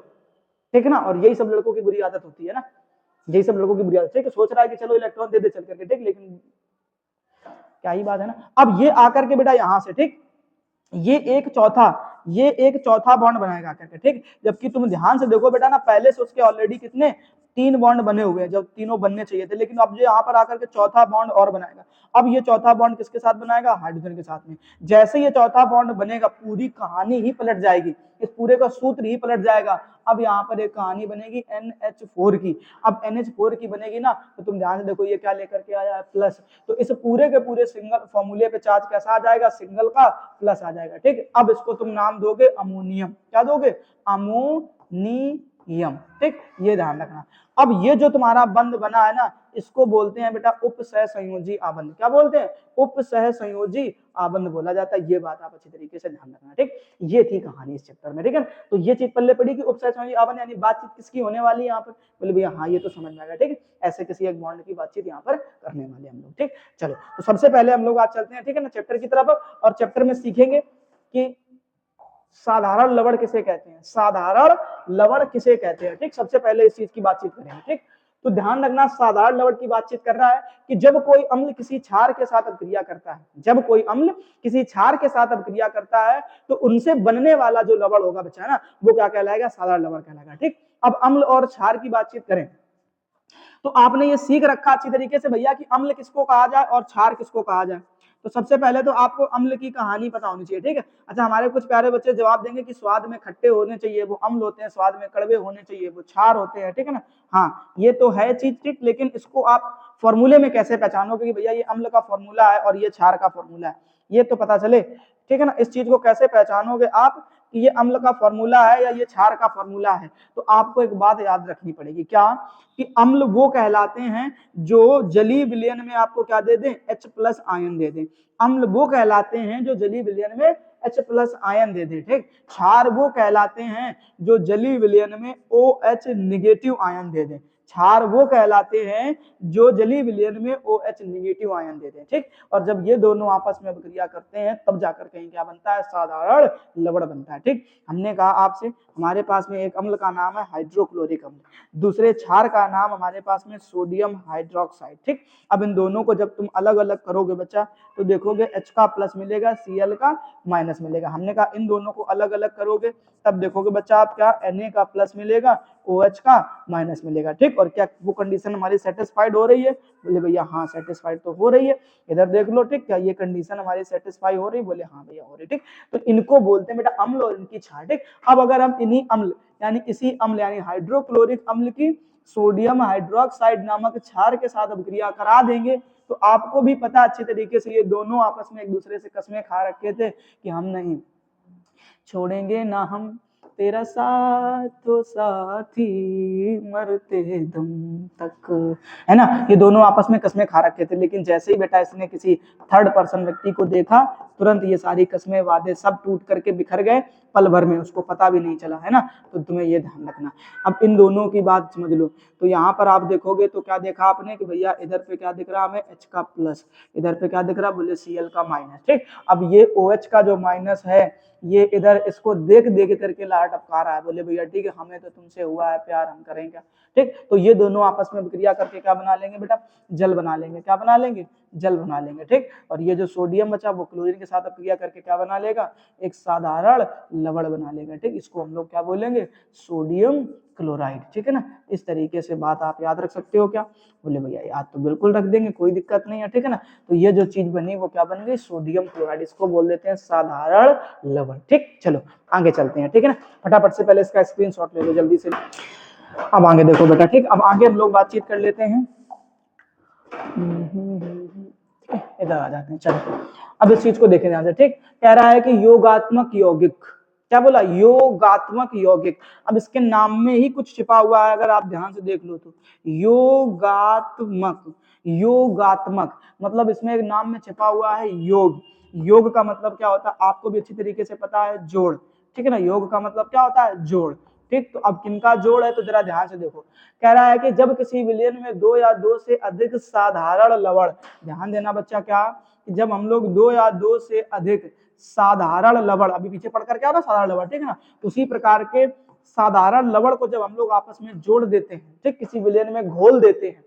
ठीक है ना। और यही सब लड़कों की बुरी आदत होती है ना, यही सब लड़कों की बुरी आदत, ठीक है। सोच रहा है कि चलो इलेक्ट्रॉन दे दे चल करके, ठीक। लेकिन क्या ही बात है ना। अब ये आकर के बेटा यहां से, ठीक, ये एक चौथा बॉन्ड बनाएगा करके, ठीक। जबकि तुम ध्यान से देखो बेटा ना, पहले से उसके ऑलरेडी कितने 3 बॉन्ड बने हुए हैं, जब तीनों बनने चाहिए थे। लेकिन अब जो यहाँ पर आकर के चौथा बॉन्ड और बनाएगा। अब ये चौथा बॉन्ड किसके साथ बनाएगा हाइड्रोजन के साथ में। जैसे ये चौथा बॉन्ड बनेगा पूरी कहानी ही पलट जाएगी, इस पूरे का सूत्र ही पलट जाएगा। अब यहाँ पर एक कहानी बनेगी NH4 की। अब NH4 की बनेगी ना, तो तुम ध्यान से देखो ये क्या लेकर के आया है प्लस। तो इस पूरे के पूरे सिंगल फॉर्मूले पे चार्ज कैसा आ जाएगा सिंगल का प्लस आ जाएगा, ठीक। अब इसको तुम नाम दोगे अमोनियम, क्या दोगे अमोनियम, ठीक। ये ध्यान रखना। अब ये जो तुम्हारा बंध बना है ना, इसको बोलते हैं बेटा उपसह संयोजी आबंध। क्या बोलते हैं उपसह संयोजी आबंध बोला जाता है। ये बात आप अच्छी तरीके से ध्यान रखना, ठीक। ये थी कहानी इस चैप्टर में, ठीक है। तो ये चीज पल्ले पड़ी कि उपसह संयोजी आबंध यानी बातचीत किसकी होने वाली है यहाँ पर। बोले भैया हाँ ये तो समझ में आ गया, ठीक है। ऐसे किसी एक बॉन्ड की बातचीत यहाँ पर करने वाले हम लोग, ठीक। चलो तो सबसे पहले हम लोग आज चलते हैं, ठीक है ना, चैप्टर की तरफ। और चैप्टर में सीखेंगे कि साधारण लवण किसे कहते हैं, साधारण लवण किसे कहते हैं, ठीक। सबसे पहले इस चीज की बातचीत करेंगे, ठीक। तो ध्यान रखना साधारण लवण की बातचीत कर रहा है कि जब कोई अम्ल किसी क्षार के साथ अभिक्रिया करता है, जब कोई अम्ल किसी क्षार के साथ अभिक्रिया करता है तो उनसे बनने वाला जो लवण होगा बच्चा ना, वो क्या कहलाएगा साधारण लवण कहलाएगा, ठीक। अब अम्ल और क्षार की बातचीत करें तो आपने ये सीख रखा अच्छी तरीके से भैया कि अम्ल किसको कहा जाए और क्षार किसको कहा जाए। तो सबसे पहले तो आपको अम्ल की कहानी पता होनी चाहिए, ठीक है। अच्छा, हमारे कुछ प्यारे बच्चे जवाब देंगे कि स्वाद में खट्टे होने चाहिए वो अम्ल होते हैं, स्वाद में कड़वे होने चाहिए वो क्षार होते हैं, ठीक है ना। हाँ, ये तो है चीज, ठीक, लेकिन इसको आप फॉर्मूले में कैसे पहचानोगे कि भैया ये अम्ल का फॉर्मूला है और ये क्षार का फॉर्मूला है, ये तो पता चले, ठीक है ना। इस चीज को कैसे पहचानोगे आप कि ये अम्ल का फॉर्मूला है या ये क्षार का फॉर्मूला है, तो आपको एक बात याद रखनी पड़ेगी, क्या कि अम्ल वो कहलाते हैं जो जलीय विलयन में आपको क्या दे दें, H+ आयन दे दें। अम्ल वो कहलाते हैं जो जलीय विलयन में H+ आयन दे दें, ठीक। क्षार वो कहलाते हैं जो जलीय विलयन में OH- आयन दे दें। क्षार वो कहलाते हैं जो जलीय विलयन में OH- आयन देते हैं, ठीक। और जब ये दोनों आपस में अभिक्रिया करते हैं तब जाकर कहीं क्या बनता है, साधारण लवण बनता है, ठीक। हमने कहा आपसे हमारे पास में एक अम्ल का नाम है हाइड्रोक्लोरिक अम्ल, दूसरे क्षार का नाम हमारे पास में सोडियम हाइड्रोक्साइड, ठीक। अब इन दोनों को जब तुम अलग अलग करोगे बच्चा तो देखोगे H का प्लस मिलेगा, Cl का माइनस मिलेगा। हमने कहा इन दोनों को अलग अलग करोगे तब देखोगे बच्चा आप क्या, Na का प्लस मिलेगा, OH का माइनस मिलेगा, ठीक। और क्या वो कंडीशन हमारी सेटिस्फाइड हो रही है, बोले भैया हाँ सेटिस्फाइड तो हो रही है, इधर देख लो, ठीक। क्या ये कंडीशन हमारी सेटिस्फाई हो रही, बोले हाँ भैया हो रही, ठीक। तो इनको बोलते हैं बेटा अम्ल और इनकी क्षार, ठीक। अब अगर हम इन्हीं अम्ल यानी इसी अम्ल यानी हाइड्रोक्लोरिक अम्ल की सोडियम हाइड्रोक्साइड नामक क्षार के साथ अभिक्रिया करा देंगे तो आपको भी पता अच्छी तरीके से ये दोनों आपस में एक दूसरे से कसमें खा रखे थे कि हम नहीं छोड़ेंगे ना हम तेरा साथ तो साथी मरते दम तक, है ना। ये दोनों आपस में कसमें खा रखे थे, लेकिन जैसे ही बेटा इसने किसी थर्ड पर्सन व्यक्ति को देखा तुरंत ये सारी कसमें वादे सब टूट करके बिखर गए पल भर में, उसको पता भी नहीं चला, है ना। तो तुम्हें ये ध्यान रखना। अब इन दोनों की बात समझ लो, तो यहाँ पर आप देखोगे तो क्या देखा आपने कि भैया इधर पे क्या दिख रहा हमें, H का प्लस, इधर पे क्या दिख रहा, बोले Cl का माइनस, ठीक। अब ये OH का जो माइनस है ये इधर इसको देख देख करके लार टपका रहा है, बोले भैया ठीक है हमें तो तुमसे हुआ है प्यार, हम करेंगे, ठीक। तो ये दोनों आपस में विक्रिया करके क्या बना लेंगे बेटा, जल बना लेंगे, क्या बना लेंगे, जल बना लेंगे, ठीक। और ये जो सोडियम बचा वो क्लोरीन के साथ अभिक्रिया करके क्या बना लेगा, एक साधारण लवण बना लेगा, ठीक। इसको हम लोग क्या बोलेंगे, सोडियम क्लोराइड, ठीक है ना। इस तरीके से बात आप याद रख सकते हो क्या, बोले भैया याद तो बिल्कुल रख देंगे, कोई दिक्कत नहीं है, ठीक है ना। तो ये जो चीज बनी वो क्या बन गई, सोडियम क्लोराइड, इसको बोल देते हैं साधारण लवण, ठीक। चलो आगे चलते हैं, ठीक है ना। फटाफट से पहले इसका स्क्रीनशॉट ले लो जल्दी से। अब आगे देखो बेटा, ठीक। अब आगे हम लोग बातचीत कर लेते हैं, इधर आ जाते हैं, चलो अब इस चीज को देखें ध्यान से, ठीक। कह रहा है कि योगात्मक यौगिक, क्या बोला, योगात्मक यौगिक। अब इसके नाम में ही कुछ छिपा हुआ है, अगर आप ध्यान से देख लो तो योगात्मक, योगात्मक मतलब इसमें एक नाम में छिपा हुआ है योग। योग का मतलब क्या होता है आपको भी अच्छी तरीके से पता है, जोड़, ठीक है ना। योग का मतलब क्या होता है, जोड़, ठीक। तो अब किनका जोड़ है तो जरा ध्यान से देखो, कह रहा है कि जब किसी विलयन में दो या दो से अधिक साधारण लवण, ध्यान देना बच्चा, क्या जब हम लोग दो या दो से अधिक साधारण लवण, अभी पीछे पढ़कर क्या हो रहा साधारण लवण, ठीक है ना, उसी प्रकार के साधारण लवण को जब हम लोग आपस में जोड़ देते हैं, ठीक, किसी विलयन में घोल देते हैं,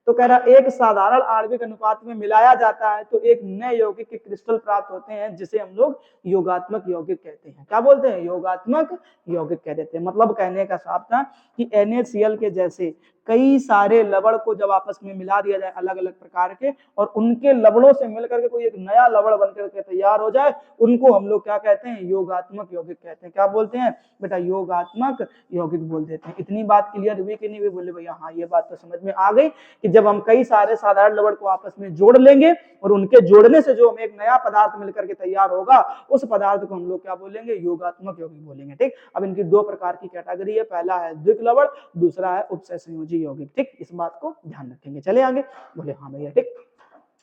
तो कह रहा एक साधारण आणविक अनुपात में मिलाया जाता है तो एक नए यौगिक के क्रिस्टल प्राप्त होते हैं जिसे हम लोग योगात्मक यौगिक कहते हैं। क्या बोलते हैं, योगात्मक यौगिक कह देते हैं। मतलब कहने का साफ था कि NaCl के जैसे कई सारे लवण को जब आपस में मिला दिया जाए अलग अलग प्रकार के और उनके लवणों से मिलकर के कोई एक नया लवण बनकर के तैयार हो जाए, उनको हम लोग क्या कहते हैं, योगात्मक यौगिक कहते हैं। क्या बोलते हैं बेटा, योगात्मक यौगिक बोल देते हैं। इतनी बात क्लियर हुई कि नहीं हुई, बोले भैया हाँ ये बात तो समझ में आ गई कि जब हम कई सारे साधारण लवण को आपस में जोड़ लेंगे और उनके जोड़ने से जो हमें एक नया पदार्थ मिलकर के तैयार होगा उस पदार्थ को हम लोग क्या बोलेंगे, योगात्मक यौगिक बोलेंगे, ठीक। अब इनकी दो प्रकार की कैटेगरी है, पहला है द्विक लवण, दूसरा है उपसय संयोजी यौगिक, ठीक। इस बात को ध्यान रखेंगे। चले आगे, बोले हाँ भैया, ठीक।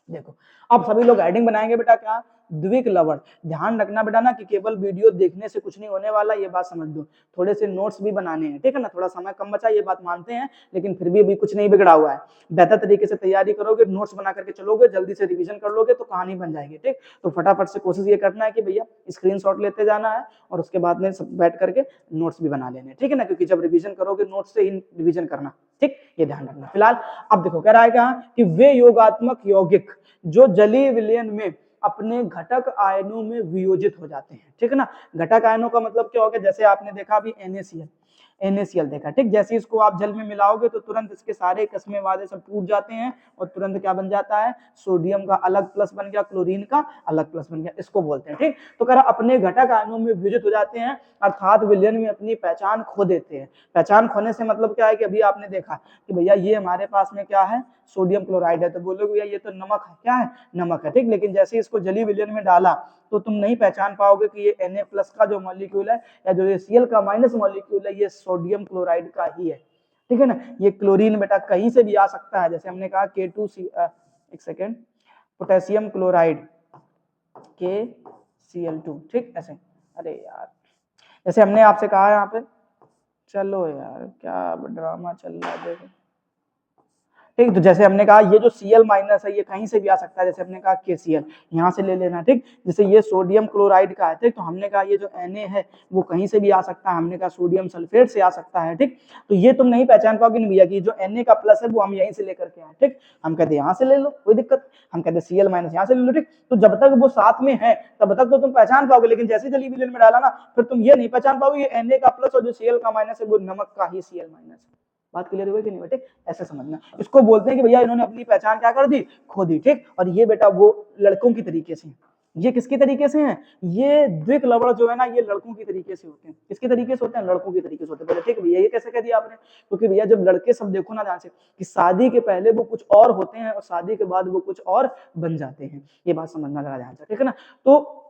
देखो अब सभी लोग हेडिंग बनाएंगे बेटा, क्या द्विक लवण। ध्यान रखना बेटा ना कि केवल वीडियो देखने से कुछ नहीं होने वाला, ये बात समझ दो। थोड़े से नोट्स भी बनाने हैं, ठीक है ना। थोड़ा समय कम बचा, ये बात मानते हैं, लेकिन फिर भी अभी कुछ नहीं बिगड़ा हुआ है। बेहतर तरीके से तैयारी करोगे, नोट्स बना करके चलोगे, जल्दी से रिवीजन कर लोगे तो कहानी बन जाएगी, ठीक। तो फटाफट से कोशिश ये करना है कि भैया स्क्रीनशॉट लेते जाना है और उसके बाद में सब बैठ करके नोट्स भी बना लेने, ठीक है ना। क्योंकि जब रिवीजन करोगे नोट्स से ही रिवीजन करना, ठीक, ये ध्यान रखना। फिलहाल अब देखो कह रहा है क्या कि वे योगात्मक यौगिक जो जलीय विलयन में अपने घटक आयनों में वियोजित हो जाते हैं, ठीक है ना। घटक आयनों का मतलब क्या हो गया, जैसे आपने देखा अभी NaCl, NaCl देखा, ठीक। जैसे इसको आप जल में मिलाओगे तो तुरंत इसके सारे कसमे वादे सब टूट जाते हैं और तुरंत क्या बन जाता है, सोडियम का अलग प्लस बन गया, क्लोरीन का अलग प्लस बन गया, इसको बोलते हैं, ठीक। तो कह रहा अपने घटक आयनों में विभाजित हो जाते हैं, अर्थात विलयन में अपनी पहचान खो देते हैं। पहचान खोने से मतलब क्या है कि अभी आपने देखा कि भैया ये हमारे पास में क्या है, सोडियम क्लोराइड है, तो बोलोगे भैया ये तो नमक है, क्या है, नमक है, ठीक। लेकिन जैसे इसको जलीय विलयन में डाला तो तुम नहीं पहचान पाओगे कि ये Na+ का जो मॉलिक्यूल है या जो ये Cl का माइनस मॉलिक्यूल है ये सोडियम क्लोराइड का ही है, ठीक है ना। ये क्लोरीन बेटा कहीं से भी आ सकता है, जैसे हमने कहा K2C, एक सेकेंड, पोटेशियम क्लोराइड KCl2, ठीक। ऐसे, अरे यार जैसे हमने आपसे कहा यहाँ पे, चलो यार क्या ड्रामा चल रहा है देखो, ठीक। तो जैसे हमने कहा ये जो Cl- है ये कहीं से भी आ सकता है, जैसे हमने कहा KCl यहाँ से ले लेना, ठीक। जैसे ये सोडियम क्लोराइड का है, ठीक। तो हमने कहा ये जो Na है वो कहीं से भी आ सकता है, हमने कहा सोडियम सल्फेट से आ सकता है, ठीक। तो ये तुम नहीं पहचान पाओगे नहीं भैया कि जो Na का प्लस है वो हम यहीं से लेकर के आए, ठीक। हम कहते यहाँ से ले लो कोई दिक्कत, हम कहते Cl- यहाँ से ले लो, ठीक। तो जब तक वो साथ में है तब तक तो तुम पहचान पाओगे, लेकिन जैसे जलीय विलयन में डाला ना फिर तुम ये नहीं पहचान पाओगे ये Na का प्लस और जो Cl का माइनस है वो नमक का ही Cl- है। बात क्लियर हुई कि नहीं बेटे, ऐसे समझना। इसको बोलते हैं कि भैया इन्होंने अपनी पहचान क्या कर दी, खो दी, ठीक। और ये बेटा वो लड़कों की तरीके से, ये किसके तरीके से हैं, ये द्विक लवण जो है ना ये लड़कों की तरीके से होते हैं, किसके तरीके से होते हैं, लड़कों की तरीके से होते हैं, ठीक भैया। ये कैसे कह दिया आपने, क्योंकि भैया जब लड़के सब देखो ना ध्यान से कि शादी के पहले वो कुछ और होते हैं और शादी के बाद वो कुछ और बन जाते हैं, ये बात समझना जरा ध्यान से, ठीक है ना। तो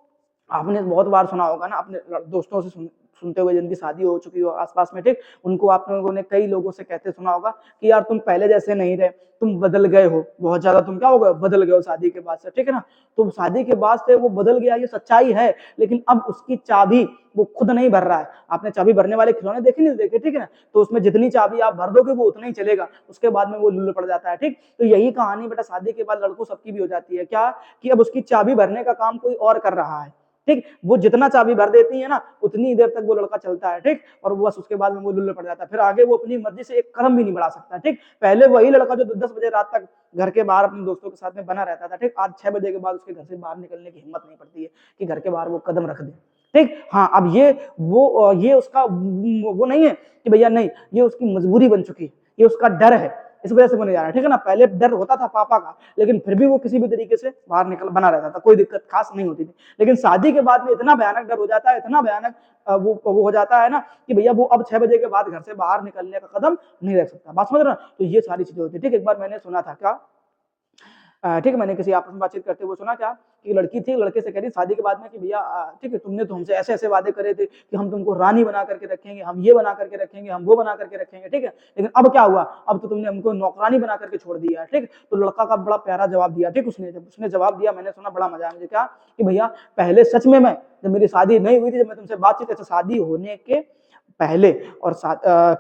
आपने बहुत बार सुना होगा ना अपने दोस्तों से सुनते हुए जिनकी शादी हो चुकी हो आसपास में, ठीक। उनको आप लोगों ने कई लोगों से कहते सुना होगा कि यार तुम पहले जैसे नहीं रहे, तुम बदल गए हो बहुत ज्यादा, तुम क्या हो गए, बदल गए हो शादी के बाद से, ठीक है ना। तो शादी के बाद से वो बदल गया ये सच्चाई है, लेकिन अब उसकी चाबी वो खुद नहीं भर रहा है। आपने चाबी भरने वाले खिलौने देखे नहीं देखे, ठीक है ना। तो उसमें जितनी चाबी आप भर दोगे वो उतना ही चलेगा, उसके बाद में वो लुल्ल पड़ जाता है, ठीक। तो यही कहानी बेटा शादी के बाद लड़कों सबकी भी हो जाती है, क्या कि अब उसकी चाबी भरने का काम कोई और कर रहा है, ठीक। वो जितना चाबी भर देती है ना उतनी देर तक वो लड़का चलता है, ठीक। और वो बस उसके बाद में वो लुल्ल पड़ जाता है, फिर आगे वो अपनी मर्जी से एक कदम भी नहीं बढ़ा सकता, ठीक। पहले वही लड़का जो 10 बजे रात तक घर के बाहर अपने दोस्तों के साथ में बना रहता था, ठीक। आज 6 बजे के बाद उसके घर से बाहर निकलने की हिम्मत नहीं पड़ती है कि घर के बाहर वो कदम रख दे, ठीक। हाँ अब ये उसका वो नहीं है कि भैया नहीं, ये उसकी मजबूरी बन चुकी है, ये उसका डर है, इस वजह से बने जा रहा है, ठीक है ना। पहले डर होता था पापा का, लेकिन फिर भी वो किसी भी तरीके से बाहर निकल बना रहता था, कोई दिक्कत खास नहीं होती थी। लेकिन शादी के बाद में इतना भयानक डर हो जाता है, इतना भयानक वो हो जाता है ना कि भैया वो अब 6 बजे के बाद घर से बाहर निकलने का कदम नहीं रख सकता, बात समझ रहे हो। तो ये सारी चीजें होती है, ठीक। एक बार मैंने सुना था क्या, ठीक है, मैंने किसी आपस में बातचीत करते हुए सुना क्या कि लड़की थी, लड़के से कह रही शादी के बाद में कि भैया ठीक है तुमने तो हमसे ऐसे ऐसे वादे करे थे कि हम तुमको रानी बना करके रखेंगे, हम ये बना करके रखेंगे, हम वो बना करके रखेंगे, ठीक है। लेकिन अब क्या हुआ, अब तो तुमने हमको नौकरानी बना करके छोड़ दिया, ठीक। तो लड़का का बड़ा प्यारा जवाब दिया, ठीक। उसने जवाब दिया, मैंने सुना बड़ा मजा आया मुझे, क्या कि भैया पहले सच में मैं जब मेरी शादी नहीं हुई थी, जब मैं तुमसे बातचीत ऐसे शादी होने के पहले और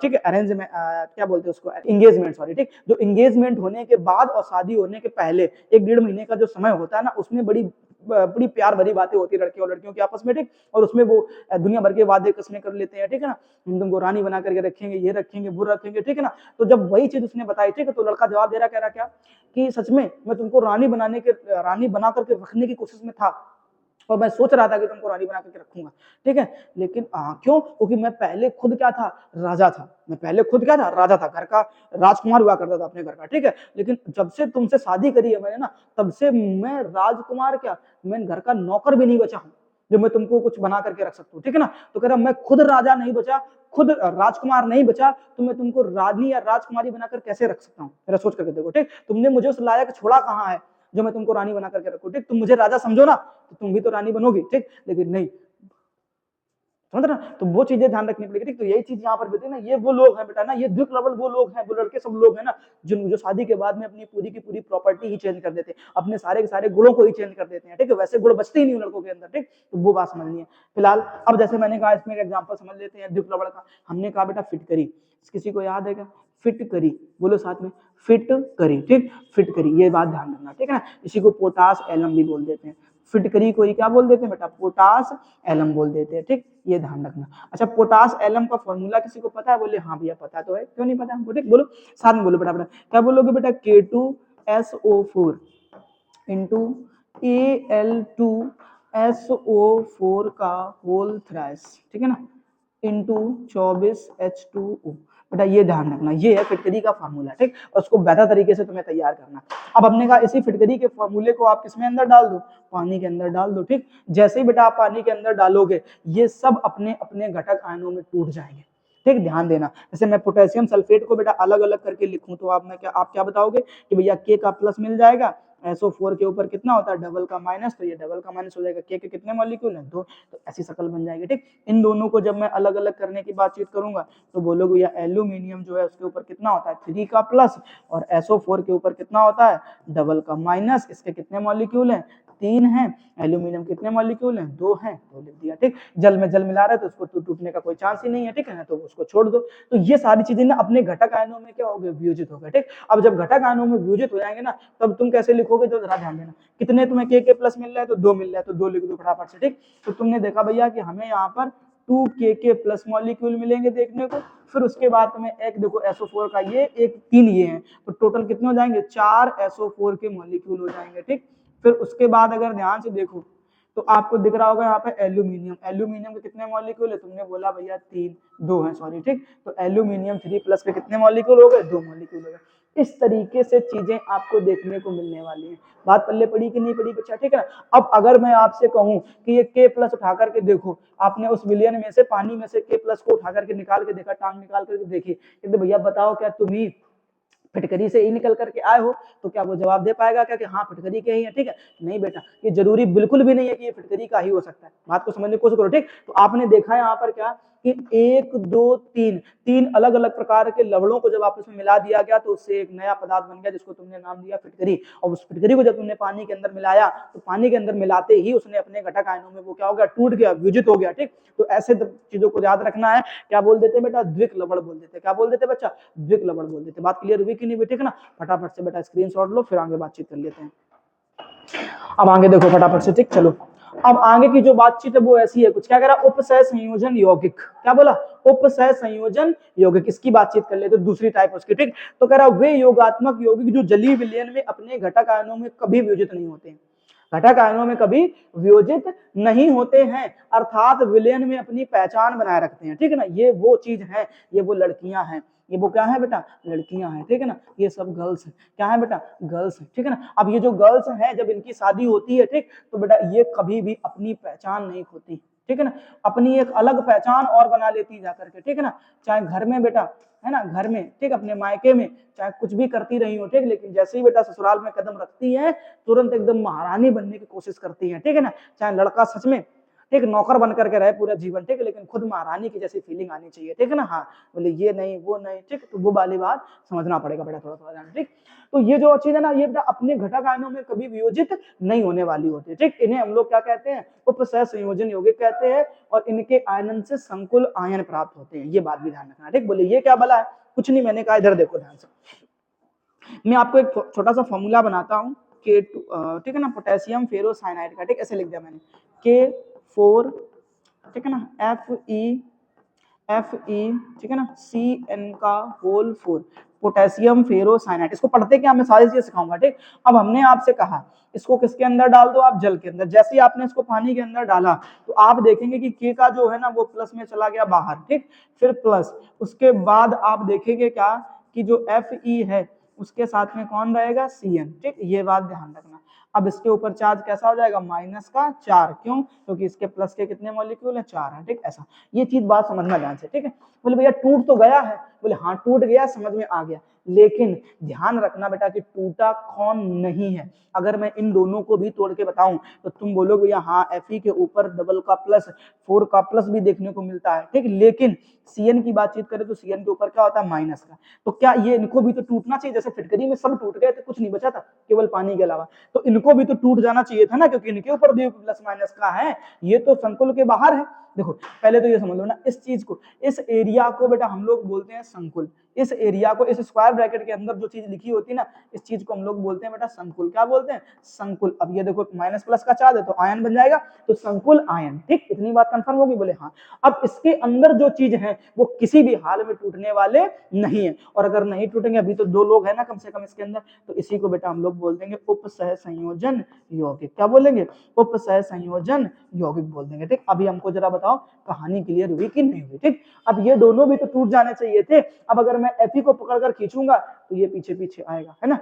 ठीक है अरेंज में क्या बोलते हैं उसको, एंगेजमेंट, सॉरी, ठीक। जो एंगेजमेंट होने के बाद और शादी होने के पहले 1-1.5 महीने का जो समय होता है ना उसमें बड़ी प्यार भरी बातें होती है लड़के और लड़कियों के आपस में, ठीक। और उसमें वो दुनिया भर के वादे कसमें कर लेते हैं, ठीक है ना। हम तुमको रानी बना करके रखेंगे, ये रखेंगे, वो रखेंगे, ठीक है ना। तो जब वही चीज उसने बताई, ठीक है, तो लड़का जवाब दे रहा, कह रहा क्या कि सच में मैं तुमको रानी बना करके रखने की कोशिश में था और मैं सोच रहा था कि तुमको रानी बना करके रखूंगा, ठीक है। लेकिन क्यों, क्योंकि मैं पहले खुद क्या था, राजा था। मैं पहले खुद क्या था, राजा था, घर का राजकुमार हुआ करता था अपने घर का, ठीक है। लेकिन जब से तुमसे शादी करी है मैंने ना, तब से मैं राजकुमार क्या, मैं घर का नौकर भी नहीं बचा हूं जो मैं तुमको कुछ बना करके रख सकता हूँ, ठीक है ना। तो कह रहा मैं खुद राजा नहीं बचा, खुद राजकुमार नहीं बचा, तो मैं तुमको रानी या राजकुमारी बनाकर कैसे रख सकता हूँ, मेरा सोच करके देखो, ठीक। तुमने मुझे उस लायक छोड़ा कहाँ है जो मैं तुमको रानी बना करके रखूं, ठीक। तुम मुझे राजा समझो ना तो तुम भी तो रानी बनोगी, ठीक। लेकिन नहीं, समझ रहे ना। तो वो चीजें ध्यान रखनी पड़ेगी, ठीक। तो यही चीज यहाँ पर भी ना, ये वो लोग हैं बेटा ना, ये द्विक लवण वो लोग हैं, वो लड़के सब लोग हैं ना जो शादी के बाद में अपनी पूरी की पूरी प्रॉपर्टी ही चेंज कर देते हैं, अपने सारे के सारे गुणों को ही चेंज कर देते हैं, ठीक है। वैसे गुण बचते ही नहीं लड़कों के अंदर, ठीक। तो वो बात समझनी है फिलहाल। अब जैसे मैंने कहा इसमें एक एग्जाम्पल समझ लेते हैं द्विक लवण का। हमने कहा बेटा फिटकरी, किसी को याद है क्या, फिटकरी बोलो साथ में, फिटकरी, ठीक। फिटकरी, ये बात ध्यान रखना, ठीक है ना। इसी को पोटास एलम भी बोल देते हैं, फिटकरी को ही क्या बोल देते हैं बेटा, पोटास एलम बोल देते हैं, ठीक। ये ध्यान रखना। अच्छा पोटास एलम का फॉर्मूला किसी को पता है, बोले हाँ भैया पता तो है, क्यों नहीं पता हमको, ठीक। बोलो साथ में बोलो बेटा, क्या बोलोगे बेटा, K2SO4 इंटू Al2SO4 का होल थ्राइस, ठीक है ना। Into 24H2O। बेटा ये ध्यान रखना, ये है फिटकरी का फार्मूला, ठीक। और उसको बेहतर तरीके से तुम्हें तैयार करना। अब हमने कहा इसी फिटकरी के फार्मूले को आप किसमें अंदर डाल दो, पानी के अंदर डाल दो, ठीक। जैसे ही बेटा आप पानी के अंदर डालोगे ये सब अपने अपने घटक आयनों में टूट जाएंगे, ठीक। ध्यान देना, जैसे मैं पोटेशियम सल्फेट को बेटा अलग अलग करके लिखूं तो आप क्या बताओगे कि भैया के का प्लस मिल जाएगा, SO4 के ऊपर कितना होता है डबल का माइनस, तो ये डबल का माइनस हो जाएगा, के कितने मॉलिक्यूल हैं, 2, तो ऐसी शक्ल बन जाएगी, ठीक। इन दोनों को जब मैं अलग अलग करने की बातचीत करूंगा तो बोलोगे भैया एल्यूमिनियम जो है उसके ऊपर कितना होता है 3 का प्लस, और SO4 के ऊपर कितना होता है डबल का माइनस, इसके कितने मॉलिक्यूल हैं 3 हैं, एल्यूमिनियम कितने मॉलिक्यूल हैं 2 हैं, तो लिख दिया, ठीक। जल में जल मिला रहे तो उसको टूटने का कोई चांस ही नहीं है, ठीक है ना, तो उसको छोड़ दो। तो ये सारी चीजें ना अपने घटक आयनों में क्या हो गए वियोजित हो गए, ठीक। अब जब घटक आयनों में वियोजित हो जाएंगे ना तब तुम कैसे लिखोगे, तो जरा ध्यान देना, कितने तुम्हें के प्लस मिल रहा है तो 2 मिल रहा है, तो 2 लिख दो फटाफट से, ठीक। तो तुमने देखा भैया कि हमें यहाँ पर 2 के प्लस मॉलिक्यूल मिलेंगे देखने को, फिर उसके बाद तुम्हें एक देखो SO4 का ये एक 3 ये हैं, तो टोटल कितने हो जाएंगे 4 SO4 के मॉलिक्यूल हो जाएंगे, ठीक। फिर उसके बाद अगर ध्यान से देखो तो आपको दिख रहा होगा यहाँ पे एल्यूमिनियम, एल्यूमिनियम के कितने मॉलिक्यूल है, तुमने बोला भैया 3, 2 है सॉरी, ठीक। तो एल्यूमिनियम 3 प्लस के कितने मॉलिक्यूल हो गए 2 मॉलिक्यूल हो गए। इस तरीके से चीजें आपको देखने को मिलने वाली हैं। बात पल्ले पड़ी कि नहीं पड़ी बच्चा, ठीक है ना। अब अगर मैं आपसे कहूं कि ये के प्लस उठा करके देखो, आपने उस विलियन में से पानी में से के प्लस को उठा करके निकाल के देखा, टांग निकाल करके देखी, तो भैया बताओ क्या तुम ही फिटकरी से ही निकल करके आए हो, तो क्या वो जवाब दे पाएगा क्या कि हाँ फिटकरी के ही है, ठीक है। नहीं बेटा, ये जरूरी बिल्कुल भी नहीं है कि ये फिटकरी का ही हो सकता है, बात को समझने की कोशिश करो, ठीक। तो आपने देखा यहाँ पर क्या कि 1 2 3 अलग अलग प्रकार के लवणों को जब आपस में मिला दिया गया तो उससे एक नया पदार्थ बन गया जिसको तुमने नाम दिया फिटकरी। और उस फिटकरी को जब तुमने पानी के अंदर मिलाया तो पानी के अंदर मिलाते ही उसने अपने घटक आयनों में वो क्या हो गया टूट गया, वियोजित हो गया, ठीक। तो ऐसे चीजों को याद रखना है। क्या बोल देते बेटा द्विक लवण बोल देते, क्या बोल देते बच्चा द्विक लवण बोल देते। बात क्लियर हुई कि नहीं, ठीक है ना। फटाफट से बेटा स्क्रीनशॉट लो फिर आगे बातचीत कर लेते हैं। अब आगे देखो फटाफट से, ठीक। चलो अब आगे की जो बातचीत है वो ऐसी है कुछ, क्या कह रहा उपसह संयोजन यौगिक, क्या बोला उपसह संयोजन यौगिक, इसकी बातचीत कर लेते दूसरी टाइप उसकी, ठीक। तो कह रहा वे योगात्मक यौगिक जो जलीय विलयन में अपने घटक आयनों में कभी वियोजित नहीं होते हैं, घटक आयनों में कभी वियोजित नहीं होते हैं, अर्थात विलयन में अपनी पहचान बनाए रखते हैं, ठीक है ना। ये वो चीज है, ये वो लड़कियां हैं, ये वो क्या है बेटा लड़कियां हैं, ठीक है ना। ये सब गर्ल्स हैं, क्या है बेटा गर्ल्स हैं, ठीक है ना। अब ये जो गर्ल्स हैं जब इनकी शादी होती है, ठीक, तो बेटा ये कभी भी अपनी पहचान नहीं खोती, ठीक है ना। अपनी एक अलग पहचान और बना लेती जाकर के, ठीक है ना। चाहे घर में बेटा है ना, घर में, ठीक, अपने मायके में चाहे कुछ भी करती रही हो, ठीक, लेकिन जैसे ही बेटा ससुराल में कदम रखती है तुरंत एकदम महारानी बनने की कोशिश करती है, ठीक है ना। चाहे लड़का सच में ठीक नौकर बन करके रहे पूरा जीवन, ठीक है, लेकिन खुद महारानी की जैसी फीलिंग आनी चाहिए, ठीक है ना। हाँ बोले ये नहीं वो नहीं, ठीक, तो वो वाली बात समझना पड़ेगा बेटा थोड़ा थोड़ा, ठीक। तो ये जो चीज है ना ये बेटा अपने घटक आयनों में कभी वियोजित नहीं होने वाली होती है, ठीक। इन्हें हम लोग क्या कहते हैं उपसह संयोजन यौगिक कहते हैं, और इनके आयनन से संकुल आयन प्राप्त होते हैं, ये बात भी ध्यान रखना, ठीक। बोले ये क्या भला है, कुछ नहीं, मैंने कहा इधर देखो ध्यान से। मैं आपको एक छोटा सा फॉर्मूला बनाता हूँ K2, ठीक है ना, पोटेशियम फेरोसाइनाइड का, ठीक, ऐसे लिख दिया मैंने K4, ठीक है ना, Fe, ठीक है ना, Cn का होल 4, पोटेशियम फेरोसाइनाइड। इसको पढ़ते क्या मैं सारी चीजें सिखाऊंगा, ठीक। अब हमने आपसे कहा इसको किसके अंदर डाल दो आप जल के अंदर, जैसे ही आपने इसको पानी के अंदर डाला तो आप देखेंगे कि के का जो है ना वो प्लस में चला गया बाहर, ठीक, फिर प्लस, उसके बाद आप देखेंगे क्या कि जो Fe है उसके साथ में कौन रहेगा Cn, ठीक। ये बात ध्यान रखना। अब इसके ऊपर चार्ज कैसा हो जाएगा -4, क्यों, क्योंकि इसके प्लस के कितने मॉलिक्यूल हैं 4 हैं, ठीक। ऐसा ये चीज बात समझना ध्यान से, ठीक है। बोले भैया टूट तो गया है, बोले हाँ टूट गया, समझ में आ गया, लेकिन ध्यान रखना बेटा कि टूटा कौन नहीं है। अगर मैं इन दोनों को भी तोड़ के बताऊं तो तुम बोलोगे भैया हाँ Fe के ऊपर डबल का प्लस 4 का प्लस भी देखने को मिलता है, ठीक, लेकिन Cn की बातचीत करें तो Cn के ऊपर क्या होता है माइनस का, तो क्या ये इनको भी तो टूटना चाहिए, जैसे फिटकरी में सब टूट गए थे कुछ नहीं बचा था केवल पानी के अलावा, तो इनको भी तो टूट जाना चाहिए था ना, क्योंकि इनके ऊपर भी प्लस माइनस का है, ये तो संकुल के बाहर है। देखो पहले तो ये समझ लो ना इस चीज को, इस एरिया को बेटा हम लोग बोलते हैं संकुल, इस एरिया को, इस स्क्वायर ब्रैकेट के अंदर जो चीज लिखी होती है ना, इस चीज को हम लोग बोलते हैं बेटा संकुल। क्या बोलते हैं? संकुल। अब ये देखो माइनस प्लस का चार्ज है तो आयन बन जाएगा, तो संकुल आयन। ठीक, इतनी बात कंफर्म होगी? बोले हाँ। अब इसके अंदर जो चीज है वो किसी भी हाल में टूटने वाले नहीं है, और अगर नहीं टूटेंगे, अभी तो 2 लोग हैं ना कम से कम इसके अंदर, तो इसी को बेटा हम लोग बोल देंगे उपसह संयोजन यौगिक। क्या बोलेंगे? उपसह संयोजन यौगिक बोल देंगे। ठीक, अभी हमको जरा बताओ कहानी क्लियर हुई कि नहीं हुई? ठीक, अब ये दोनों भी तो टूट जाने चाहिए थे। अब अगर मैं Fe को पकड़कर खींचूंगा तो ये पीछे पीछे आएगा, है ना?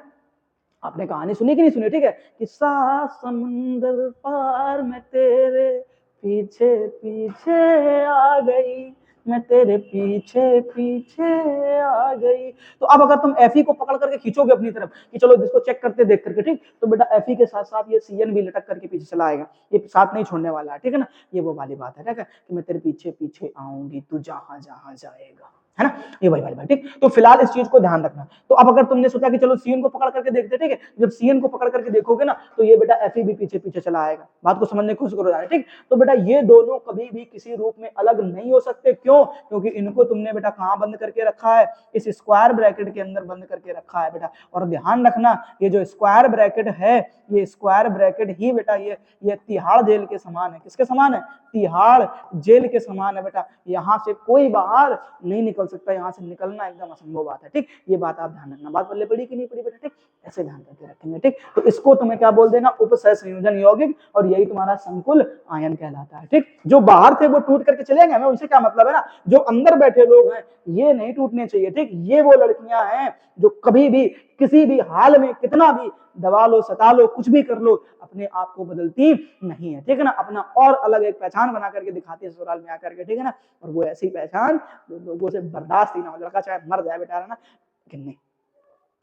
आपने कहानी सुनी कि नहीं सुनी? ठीक है, कि समुंदर पार में तेरे पीछे पीछे आ गई, मैं तेरे पीछे पीछे आ गई। तो अब अगर तुम Fe को पकड़ करके खींचोगे अपनी तरफ कि चलो इसको चेक करते देख करके, ठीक, तो बेटा Fe के साथ साथ ये Cn भी लटक करके पीछे चला आएगा, ये साथ नहीं छोड़ने वाला है। ठीक है ना? ये वो वाली बात है, ठीक है, कि मैं तेरे पीछे पीछे आऊंगी, तू जहां जहां जाएगा, है ना? ये वही वाली बात। ठीक, तो फिलहाल इस चीज को ध्यान रखना। तो अब अगर तुमने सोचा कि चलो Cn को पकड़ करके देखते, ठीक है, जब Cn को पकड़ करके देखोगे ना तो ये बेटा Fe भी पीछे पीछे चला आएगा। बात को समझने की कोशिश करो। ठीक, तो बेटा ये दोनों कभी भी किसी रूप में अलग नहीं हो सकते। क्यों? क्योंकि इनको तुमने बेटा कहां बंद करके रखा है? इस स्क्वायर ब्रैकेट के अंदर बंद करके रखा है बेटा। और ध्यान रखना, ये जो स्क्वायर ब्रैकेट है, ये स्क्वायर ब्रैकेट ही बेटा ये तिहाड़ जेल के समान है। किसके समान है? तिहाड़ जेल के समान है बेटा। यहाँ से कोई बाहर नहीं निकल सकता, यहाँ से निकलना एकदम असंभव बात है। ठीक, ये बात आप ध्यान रखना। बात पल्ले पड़ी कि नहीं पड़ी बेटा? ठीक, ऐसे ध्यान करके रखेंगे। ठीक, तो इसको तुम्हें क्या बोल देना? उपसह संयोजन यौगिक, और यही तुम्हारा संकुल आयन कहलाता है। ठीक, जो बाहर थे वो टूट करके चले गए, उनसे क्या मतलब है ना, जो अंदर बैठे लोग हैं ये नहीं टूटने चाहिए। ठीक, ये वो लड़कियां हैं जो कभी भी किसी भी हाल में कितना भी दबा लो, सता लो, कुछ भी कर लो, अपने आप को बदलती नहीं है। ठीक है ना? अपना और अलग एक पहचान बना करके दिखाती है ससुराल में आकर के। ठीक है ना? और वो ऐसी पहचान जो लोगों से बर्दाश्त ही ना हो। लड़का चाहे मर जाए बेटा, है ना, लेकिन नहीं,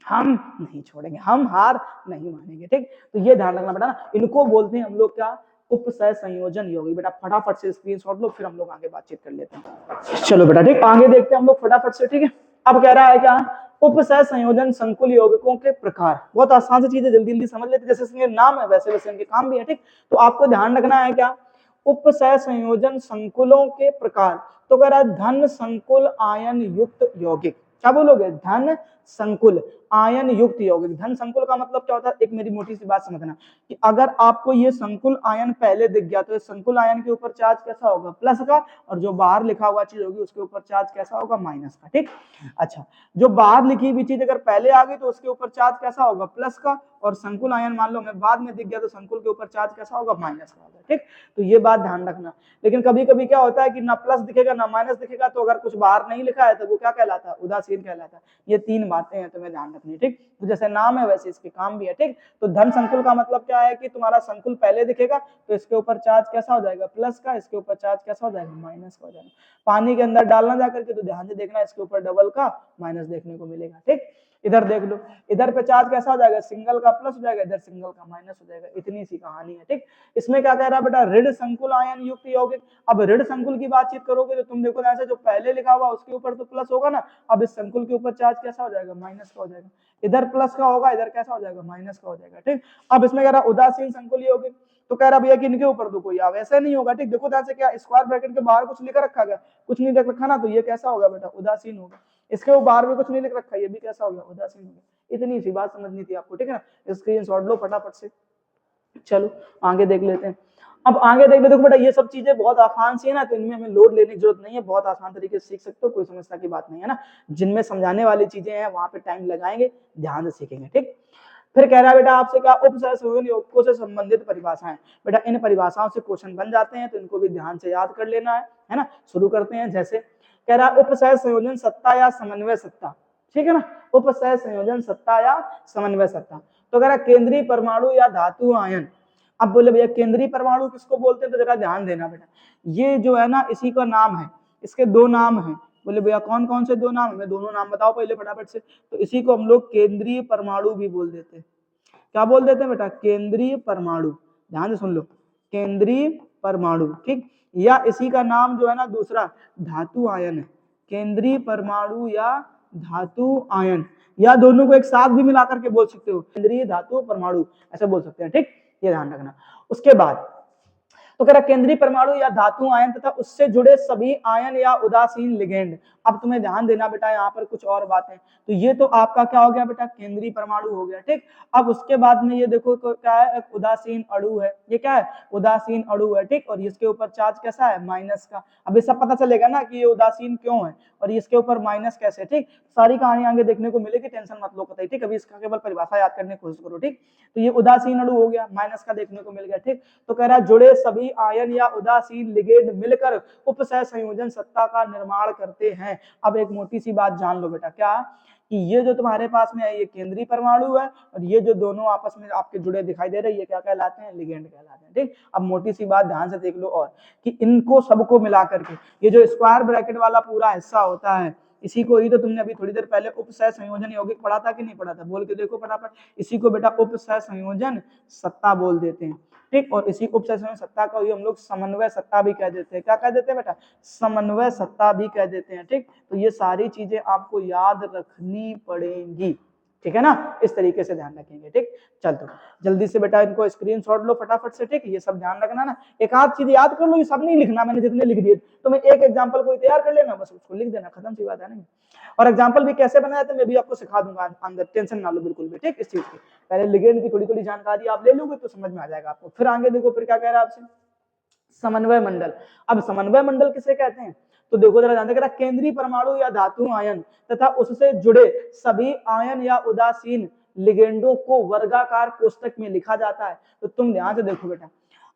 हम नहीं छोड़ेंगे, हम हार नहीं मानेंगे। ठीक, तो ये ध्यान रखना बेटा ना। इनको बोलते हैं हम लोग क्या? उपसह संयोजन यौगिक। बेटा फटाफट से स्क्रीनशॉट लो, फिर हम लोग आगे बातचीत कर लेते हैं। चलो बेटा, ठीक, आगे देखते हैं हम लोग फटाफट से। ठीक है, अब कह रहा है क्या? उपसह संयोजन संकुल यौगिकों के प्रकार। बहुत आसान सी चीजें, जल्दी जल्दी समझ लेते, जैसे इसके नाम है वैसे वैसे इनके काम भी है। ठीक, तो आपको ध्यान रखना है क्या? उपसह संयोजन संकुलों के प्रकार। तो कह रहा है धन संकुल आयन युक्त यौगिक। क्या बोलोगे? धन संकुल आयन युक्त यौगिक। धन संकुल का मतलब क्या होता है? एक मेरी मोटी सी बात समझना, कि अगर आपको ये संकुल आयन पहले दिख गया तो संकुल आयन के ऊपर चार्ज कैसा होगा? प्लस का, और जो बाहर लिखा हुआ चीज होगी उसके ऊपर चार्ज कैसा होगा? माइनस का। ठीक, अच्छा, जो बाहर लिखी हुई चीज अगर पहले आ गई तो उसके ऊपर चार्ज कैसा होगा? प्लस का, और संकुल आयन मान लो हमें बाद में दिख गया तो संकुल के ऊपर चार्ज कैसा होगा? माइनस का होगा। ठीक, तो ये बात ध्यान रखना। लेकिन कभी कभी क्या होता है कि ना प्लस दिखेगा ना माइनस दिखेगा, तो अगर कुछ बाहर नहीं लिखा है तो वो क्या कहलाता है? उदासीन कहलाता है। ये 3 बातें हैं तुम्हें ध्यान रखनी। ठीक, तो जैसे नाम है वैसे इसके काम भी है। ठीक, तो धन संकुल का मतलब क्या है कि तुम्हारा संकुल पहले दिखेगा तो इसके ऊपर चार्ज कैसा हो जाएगा? प्लस का, इसके ऊपर चार्ज कैसा हो जाएगा? माइनस का हो जाएगा। पानी के अंदर डालना जाकर के तो ध्यान से देखना, इसके ऊपर डबल का माइनस देखने को मिलेगा। ठीक, इधर देख लो, इधर पे चार्ज कैसा हो जाएगा? सिंगल का प्लस हो जाएगा, इधर सिंगल का माइनस हो जाएगा। इतनी सी कहानी है। ठीक, इसमें क्या कह रहा है बेटा? ऋण संकुल आयन युक्त यौगिक। अब ऋण संकुल की बातचीत करोगे तो तुम देखो ऐसे, जो पहले लिखा हुआ उसके ऊपर तो प्लस होगा ना, अब इस संकुल के ऊपर चार्ज कैसा हो जाएगा? माइनस का हो जाएगा। इधर प्लस का होगा, इधर कैसा हो जाएगा? माइनस का हो जाएगा। ठीक, अब इसमें कह रहा उदासीन संकुल यौगिक, तो कह रहा भैया कि इनके ऊपर तो कोई वैसे नहीं होगा। ठीक, देखो ध्यान से, क्या स्क्वायर ब्रैकेट के बाहर कुछ लिखा रखा गया? कुछ नहीं लिख रखा ना, तो ये कैसा होगा बेटा? उदासीन होगा। इसके बाहर भी कुछ नहीं लिख रखा, ये भी कैसा होगा? उदासीन होगा। इतनी सी बात समझनी थी आपको। ठीक है ना? स्क्रीनशॉट लो फटाफट से। चलो आगे देख लेते हैं। अब आगे देख लेते हो बेटा, ये सब चीजें बहुत आसान सी है ना, तो इनमें हमें लोड लेने की जरूरत नहीं है, बहुत आसान तरीके से सीख सकते हो, कोई समस्या की बात नहीं है ना। जिनमें समझाने वाली चीजें हैं वहां पे टाइम लगाएंगे, ध्यान से सीखेंगे। ठीक, फिर कह रहा है बेटा आपसे क्या? उपसह संयोजन यौगिकों से संबंधित परिभाषाएं। बेटा इन परिभाषाओं से क्वेश्चन बन जाते हैं, तो इनको भी ध्यान से याद कर लेना है ना। शुरू करते हैं। जैसे कह रहा है उपसह संयोजन सत्ता या समन्वय सत्ता। ठीक है ना? उपसह संयोजन सत्ता या समन्वय सत्ता। तो कह रहा केंद्रीय परमाणु या धातु आयन। अब बोले भैया केंद्रीय परमाणु किसको बोलते हैं? तो जरा ध्यान देना बेटा, ये जो है ना इसी का नाम है, इसके 2 नाम हैं। बोले भैया कौन कौन से 2 नाम? हमें दोनों नाम बताओ पहले फटाफट से। तो इसी को हम लोग केंद्रीय परमाणु भी बोल देते हैं। क्या बोल देते हैं बेटा? केंद्रीय परमाणु। ध्यान से सुन लो, केंद्रीय परमाणु। ठीक, या इसी का नाम जो है ना दूसरा धातु आयन है। केंद्रीय परमाणु या धातु आयन, या दोनों को एक साथ भी मिलाकर के बोल सकते हो, केंद्रीय धातु परमाणु ऐसे बोल सकते हैं। ठीक, ये ध्यान रखना। उसके बाद तो कह रहा केंद्रीय परमाणु या धातु आयन तथा उससे जुड़े सभी आयन या उदासीन लिगेंड। अब तुम्हें ध्यान देना बेटा यहाँ पर कुछ और बातें। तो ये तो आपका क्या हो गया बेटा, केंद्रीय परमाणु हो गया, ठीक। अब उसके बाद में ये देखो क्या है, एक उदासीन अणु है। ये क्या है, उदासीन अणु है, ठीक। और इसके ऊपर चार्ज कैसा है, माइनस का। अब ये सब पता चलेगा ना कि ये उदासीन क्यों है और इसके ऊपर माइनस कैसे, ठीक। सारी कहानी आगे देखने को मिलेगी, टेंशन मत लो कतई, ठीक। अभी इसका केवल परिभाषा याद करने की कोशिश करो, ठीक। तो ये उदासीन अणु हो गया, माइनस का देखने को मिल गया, ठीक। तो कह रहा है जुड़े सभी आयन या उदासीन लिगेंड मिलकर उपसह संयोजन सत्ता का निर्माण करते हैं। अब एक मोटी सी बात जान लो बेटा, क्या कि ये जो तुम्हारे पास में है ये केंद्रीय परमाणु है और ये जो दोनों आपस में आपके जुड़े दिखाई दे रहे हैं ये क्या कहलाते हैं, लिगेंड कहलाते हैं, ठीक। अब मोटी सी बात ध्यान से देख लो और कि इनको सबको मिला करके ये जो स्क्वायर ब्रैकेट वाला पूरा हिस्सा होता है, इसी को ही तो तुमने अभी थोड़ी देर पहले उपसह संयोजन यौगिक पढ़ा था कि नहीं पढ़ा था, बोल के देखो फटाफट। इसी को बेटा उपसह संयोजन सत्ता बोल देते हैं, ठीक। और इसी उपसह संयोजन सत्ता को ही हम लोग समन्वय सत्ता भी कह देते हैं। क्या कह देते हैं बेटा, समन्वय सत्ता भी कह देते हैं, ठीक। तो ये सारी चीजें आपको याद रखनी पड़ेंगी, ठीक है ना, इस तरीके से ध्यान रखेंगे, ठीक। चल तो जल्दी से बेटा इनको स्क्रीनशॉट लो फटाफट से, ठीक। ये सब ध्यान रखना ना, एक आध चीज याद कर लो, ये सब नहीं लिखना, मैंने जितने लिख दिए तो मैं एक एग्जांपल कोई तैयार कर लेना, बस उसको लिख देना, खत्म सी बात है नहीं। और एग्जांपल भी कैसे बनाया था मैं भी आपको सिखा दूंगा अंदर, टेंशन ना लो बिल्कुल भी, ठीक। इस चीज की पहले लिगेंड की थोड़ी थोड़ी जानकारी आप ले लोगे तो समझ में आ जाएगा आपको। फिर आगे देखो फिर क्या कह रहा है आपसे, समन्वय मंडल। अब समन्वय मंडल किसे कहते हैं, तो देखो जरा ध्यान देना, केंद्रीय परमाणु या धातु आयन तथा उससे जुड़े सभी आयन या उदासीन लिगेंडों को वर्गाकार कोष्टक में लिखा जाता है। तो तुम ध्यान से देखो बेटा,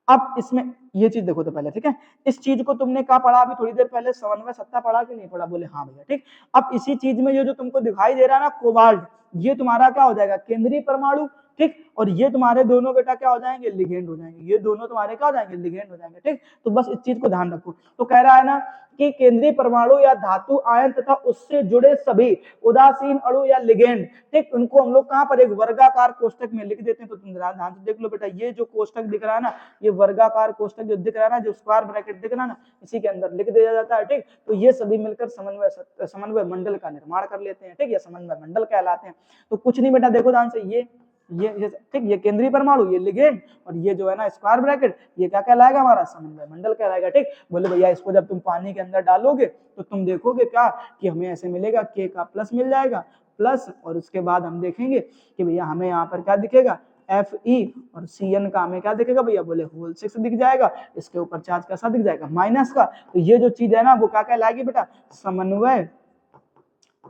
अब इसमें ये चीज देखो तो पहले, ठीक है। इस चीज को तुमने कहा पढ़ा अभी थोड़ी देर पहले, समन्वय सत्ता पढ़ा कि नहीं पढ़ा, बोले हाँ भैया, ठीक। अब इसी चीज में ये जो तुमको दिखाई दे रहा है ना कोबाल्ट, ये तुम्हारा क्या हो जाएगा, केंद्रीय परमाणु, ठीक। और ये तुम्हारे दोनों बेटा क्या हो जाएंगे, लिगेंड हो जाएंगे। ये दोनों तुम्हारे क्या हो जाएंगे, लिगेंड हो जाएंगे, ठीक। तो बस इस चीज को ध्यान रखो। तो कह रहा है ना कि केंद्रीय परमाणु या धातु आयन तथा उससे जुड़े सभी उदासीन अणु या लिगेंड, ठीक, उनको हम लोग कहां पर एक वर्गाकार कोष्टक में लिख देते हैं। तो तुम ध्यान से देख लो बेटा, ये जो कोष्टक दिख रहा है ना, ये वर्गाकार कोष्टक जो दिख रहा है ना, जो स्क्वायर ब्रैकेट दिख रहा है ना, इसी के अंदर लिख दिया जाता है, ठीक। तो ये सभी मिलकर समन्वय मंडल का निर्माण कर लेते हैं, ठीक। ये समन्वय मंडल कहलाते हैं। तो कुछ नहीं बेटा, देखो ध्यान से, ये ठीक, ये केंद्रीय परमाणु, ये लिगेंड, और ये जो है ना स्क्वायर ब्रैकेट, ये क्या कहलाएगा, हमारा समन्वय मंडल कहलाएगा, ठीक। बोले भैया इसको जब तुम पानी के अंदर डालोगे तो तुम देखोगे क्या कि हमें ऐसे मिलेगा, के का प्लस मिल जाएगा, प्लस, और उसके बाद हम देखेंगे कि भैया हमें यहाँ पर क्या दिखेगा, Fe, और Cn का हमें क्या दिखेगा भैया, बोले होल 6 दिख जाएगा। इसके ऊपर चार्ज कैसा दिख जाएगा, माइनस का। तो ये जो चीज है ना वो क्या कहलाएगी बेटा,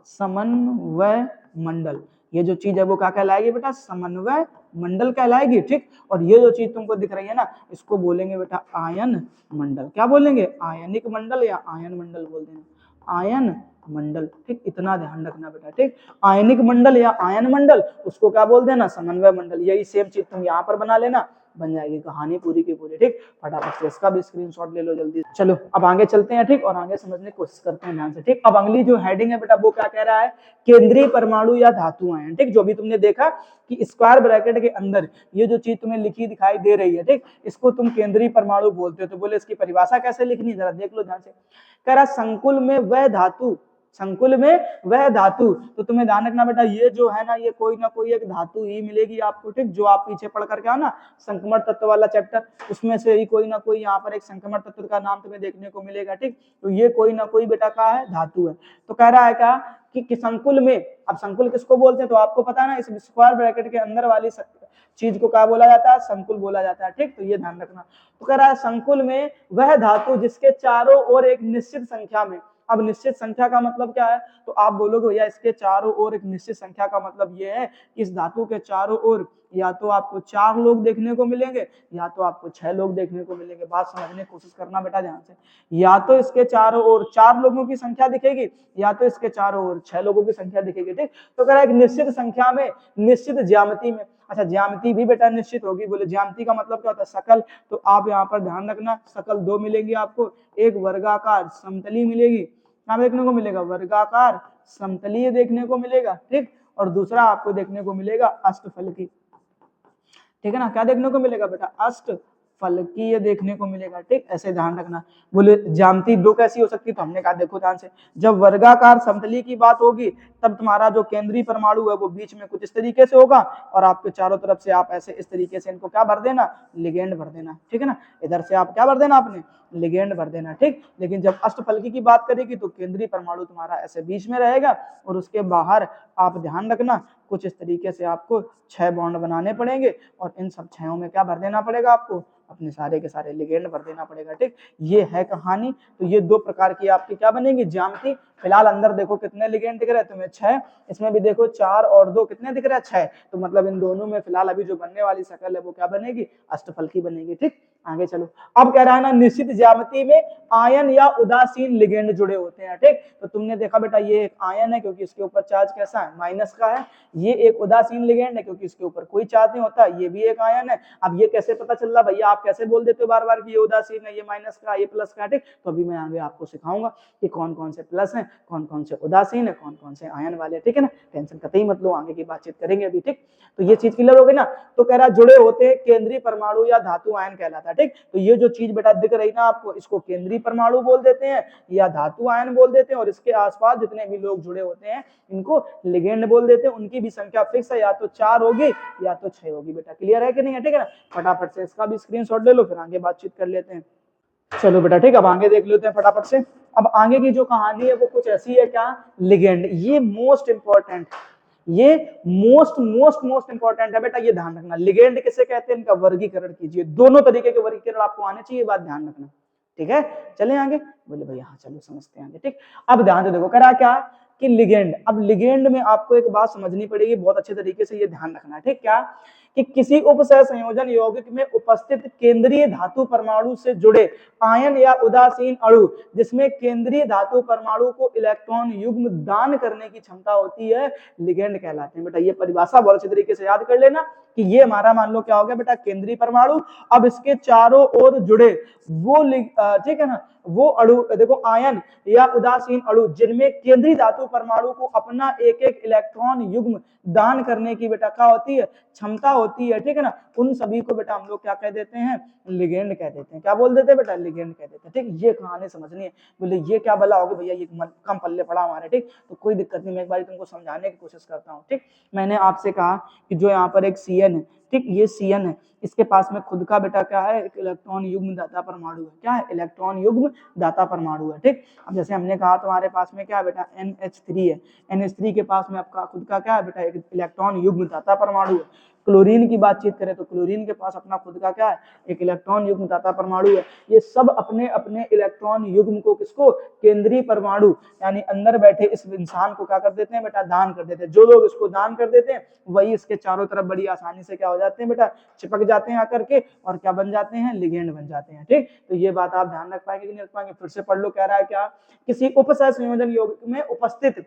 समन्वय मंडल। ये जो चीज है वो क्या कहलाएगी बेटा, समन्वय मंडल कहलाएगी, ठीक। और ये जो चीज तुमको दिख रही है ना, इसको बोलेंगे बेटा आयन मंडल। क्या बोलेंगे, आयनिक मंडल या आयन मंडल बोल देना, आयन मंडल, ठीक। इतना ध्यान रखना बेटा, ठीक। आयनिक मंडल या आयन मंडल, उसको क्या बोल देना, समन्वय मंडल। यही सेम चीज तुम यहाँ पर बना लेना, बन जाएगी कहानी पूरी की पूरी, ठीक। फटाफट से इसका भी स्क्रीनशॉट ले लो जल्दी। चलो अब आगे चलते हैं, ठीक, और आगे समझने की कोशिश करते हैं ध्यान से, ठीक। अब अगली जो हेडिंग है बेटा वो क्या कह रहा है, केंद्रीय परमाणु या धातु आयन, ठीक। जो भी तुमने देखा कि स्क्वायर ब्रैकेट के अंदर ये जो चीज तुम्हें लिखी दिखाई दे रही है, ठीक, इसको तुम केंद्रीय परमाणु बोलते हो। तो बोले इसकी परिभाषा कैसे लिखनी है, जरा देख लो ध्यान से। कह रहा संकुल में वह धातु, संकुल में वह धातु, तो तुम्हें ध्यान रखना बेटा ये जो है ना, ये कोई ना कोई एक धातु ही मिलेगी आपको, ठीक। जो आप पीछे पढ़ करके आओ ना संक्रमण तत्व वाला चैप्टर, उसमें से ही कोई ना कोई यहाँ पर एक संक्रमण तत्व का नाम तुम्हें देखने को मिलेगा, ठीक। तो ये कोई ना कोई बेटा का है, धातु है। तो कह रहा है क्या कि संकुल में, अब संकुल किसको बोलते हैं तो आपको पता है ना, इस स्क्वायर ब्रैकेट के अंदर वाली चीज को क्या बोला जाता है, संकुल बोला जाता है, ठीक। तो ये ध्यान रखना। तो कह रहा है संकुल में वह धातु जिसके चारों ओर एक निश्चित संख्या में, अब निश्चित संख्या का मतलब क्या है, तो आप बोलोगे भैया इसके चारों ओर एक निश्चित संख्या का मतलब ये है कि इस धातु के चारों ओर या तो आपको 4 लोग देखने को मिलेंगे या तो आपको 6 लोग देखने को मिलेंगे। बात समझने की कोशिश करना बेटा ध्यान से, या तो इसके चारों ओर 4 लोगों की संख्या दिखेगी या तो इसके चारों ओर 6 लोगों की संख्या दिखेगी, ठीक। तो कह रहा है एक निश्चित संख्या में, निश्चित ज्यामिति में। अच्छा ज्यामिति भी बेटा निश्चित होगी, बोले ज्यामिति का मतलब क्या होता है, शकल। तो आप यहाँ पर ध्यान रखना, शकल 2 मिलेंगी आपको, एक वर्गाकार समतली मिलेगी, क्या देखने को मिलेगा, वर्गाकार समतलीय देखने को मिलेगा, ठीक। और दूसरा आपको देखने को मिलेगा अष्टफलकी, ठीक है ना। क्या देखने को मिलेगा बेटा, अष्टफलकी, फलकीय देखने को मिलेगा, ठीक, ऐसे ध्यान रखना। बोले ज्यामिति दो कैसी हो सकती है, तो हमने कहा देखो ध्यान से, जब वर्गाकार समतली की बात होगी तब तुम्हारा जो केंद्रीय परमाणु है वो बीच में कुछ इस तरीके से होगा और आपके चारों तरफ से आप ऐसे इस तरीके से इनको क्या भर देना, लिगेंड भर देना, ठीक है ना। इधर से आप क्या भर देना, आपने लिगेंड भर देना, ठीक। लेकिन जब अष्टफलकी की बात करेगी तो केंद्रीय परमाणु तुम्हारा ऐसे बीच में रहेगा और उसके बाहर आप ध्यान रखना कुछ इस तरीके से आपको 6 बॉन्ड बनाने पड़ेंगे और इन सब 6 में क्या भर देना पड़ेगा, आपको अपने सारे के सारे लिगेंड भर देना पड़ेगा, ठीक। ये है कहानी। तो ये दो प्रकार की आपकी क्या बनेगी, ज्यामिति। फिलहाल अंदर देखो कितने लिगेंड दिख रहे हैं तुम्हें, 6। इसमें भी देखो 4 और 2 कितने दिख रहे हैं, 6। तो मतलब इन दोनों में फिलहाल अभी जो बनने वाली शक्ल है वो क्या बनेगी, अष्टफलकी बनेगी, ठीक। आगे चलो, अब कह रहा है ना निश्चित ज्यामिति में आयन या उदासीन लिगेंड जुड़े होते हैं, ठीक। तो तुमने देखा बेटा ये एक आयन है क्योंकि इसके ऊपर चार्ज कैसा है, माइनस का है। ये एक उदासीन लिगेंड है क्योंकि इसके ऊपर कोई चार्ज नहीं होता, ये भी एक आयन है। अब ये कैसे पता चल रहा भैया, आप कैसे बोल देते हो बार बार कि ये उदासीन है, ये माइनस का, ये प्लस का, ठीक। तो अभी मैं आगे आपको सिखाऊंगा कि कौन कौन से प्लस हैं, कौन कौन से उदासीन है, कौन कौन से आयन वाले, ठीक है ना। टेंशन कतई मत लो, आगे की बातचीत करेंगे अभी, ठीक। तो ये चीज क्लियर हो गई ना। तो कह रहा जुड़े होते केंद्रीय परमाणु या धातु आयन कहलाता है, ठीक। तो ये जो चीज बेटा दिख रही ना आपको, इसको केंद्रीय परमाणु बोल देते हैं या धातु आयन बोल देते हैं और इसके आसपास जितने भी लोग जुड़े होते हैं इनको लिगेंड बोल देते हैं। उनकी भी संख्या फिक्स है, या तो 4 होगी या तो 6 होगी। बेटा क्लियर है कि नहीं है, ठीक है ना। फटाफट से इसका भी स्क्रीनशॉट ले लो, फिर आगे बातचीत कर लेते हैं। चलो बेटा ठीक, अब आगे देख लेते हैं फटाफट से। अब आगे की जो कहानी है वो कुछ ऐसी है, क्या, लिगेंड। ये मोस्ट इंपॉर्टेंट, ये मोस्ट इंपॉर्टेंट है बेटा, ये ध्यान रखना। लिगेंड किसे कहते हैं, इनका वर्गीकरण कीजिए। दोनों तरीके के वर्गीकरण आपको आने चाहिए, बात ध्यान रखना, ठीक है। चले आगे, बोले भैया हाँ चलो समझते हैं आगे, ठीक। अब ध्यान से देखो, करा क्या कि लिगेंड, अब लिगेंड में आपको एक बात समझनी पड़ेगी, बहुत अच्छे तरीके से ये ध्यान रखना है, ठीक। क्या कि किसी उपसह संयोजन यौगिक में उपस्थित केंद्रीय धातु परमाणु से जुड़े आयन या उदासीन अणु जिसमें केंद्रीय धातु परमाणु को इलेक्ट्रॉन युग्म दान करने की क्षमता होती है, लिगेंड कहलाते हैं। बेटा ये परिभाषा बहुत अच्छे तरीके से याद कर लेना कि ये हमारा मान लो क्या हो गया बेटा, केंद्रीय परमाणु। अब इसके चारों ओर जुड़े वो ठीक है ना, वो अणु देखो आयन या उदासीन अणु जिनमें केंद्रीय धातु परमाणु को अपना एक एक इलेक्ट्रॉन युग्म दान करने की बेटा क्या होती है, क्षमता होती है, ठीक है ना। उन सभी को बेटा हम लोग क्या कह देते हैं, लिगेंड कह देते हैं। क्या बोल देते हैं बेटा, लिगेंड कह देते हैं, ठीक। ये कहानी समझनी है। बोले ये क्या भला होगा भैया, ये कम पल्ले पड़ा हमारे, ठीक। तो कोई दिक्कत नहीं, मैं एक बार तुमको समझाने की कोशिश करता हूँ, ठीक। मैंने आपसे कहा कि जो यहाँ पर एक Cn है, ठीक, ये Cn है, इसके पास में खुद का बेटा क्या है, एक इलेक्ट्रॉन युग्म दाता परमाणु है। क्या है, इलेक्ट्रॉन युग्म दाता परमाणु है, ठीक। अब जैसे हमने कहा तुम्हारे पास में क्या है बेटा, NH3 है। NH3 के पास में आपका खुद का क्या है बेटा, एक इलेक्ट्रॉन युग्म दाता परमाणु है। क्लोरीन की बातचीत करें तो क्लोरीन के पास अपना खुद का क्या है, एक इलेक्ट्रॉन युग्म दाता परमाणु है। ये सब अपने अपने इलेक्ट्रॉन युग्म को किसको, केंद्रीय परमाणु यानी अंदर बैठे इस इंसान को क्या कर देते हैं बेटा, दान कर देते हैं। जो लोग इसको दान कर देते हैं वही इसके चारों तरफ बड़ी आसानी से क्या हो जाते हैं बेटा, चिपक जाते हैं आकर के और क्या बन जाते हैं, लिगेंड बन जाते हैं, ठीक। तो ये बात आप ध्यान रख पाएंगे कि नहीं रख पाएंगे, फिर से पढ़ लो। कह रहा है क्या, किसी उपसह संयोजन यौगिक में उपस्थित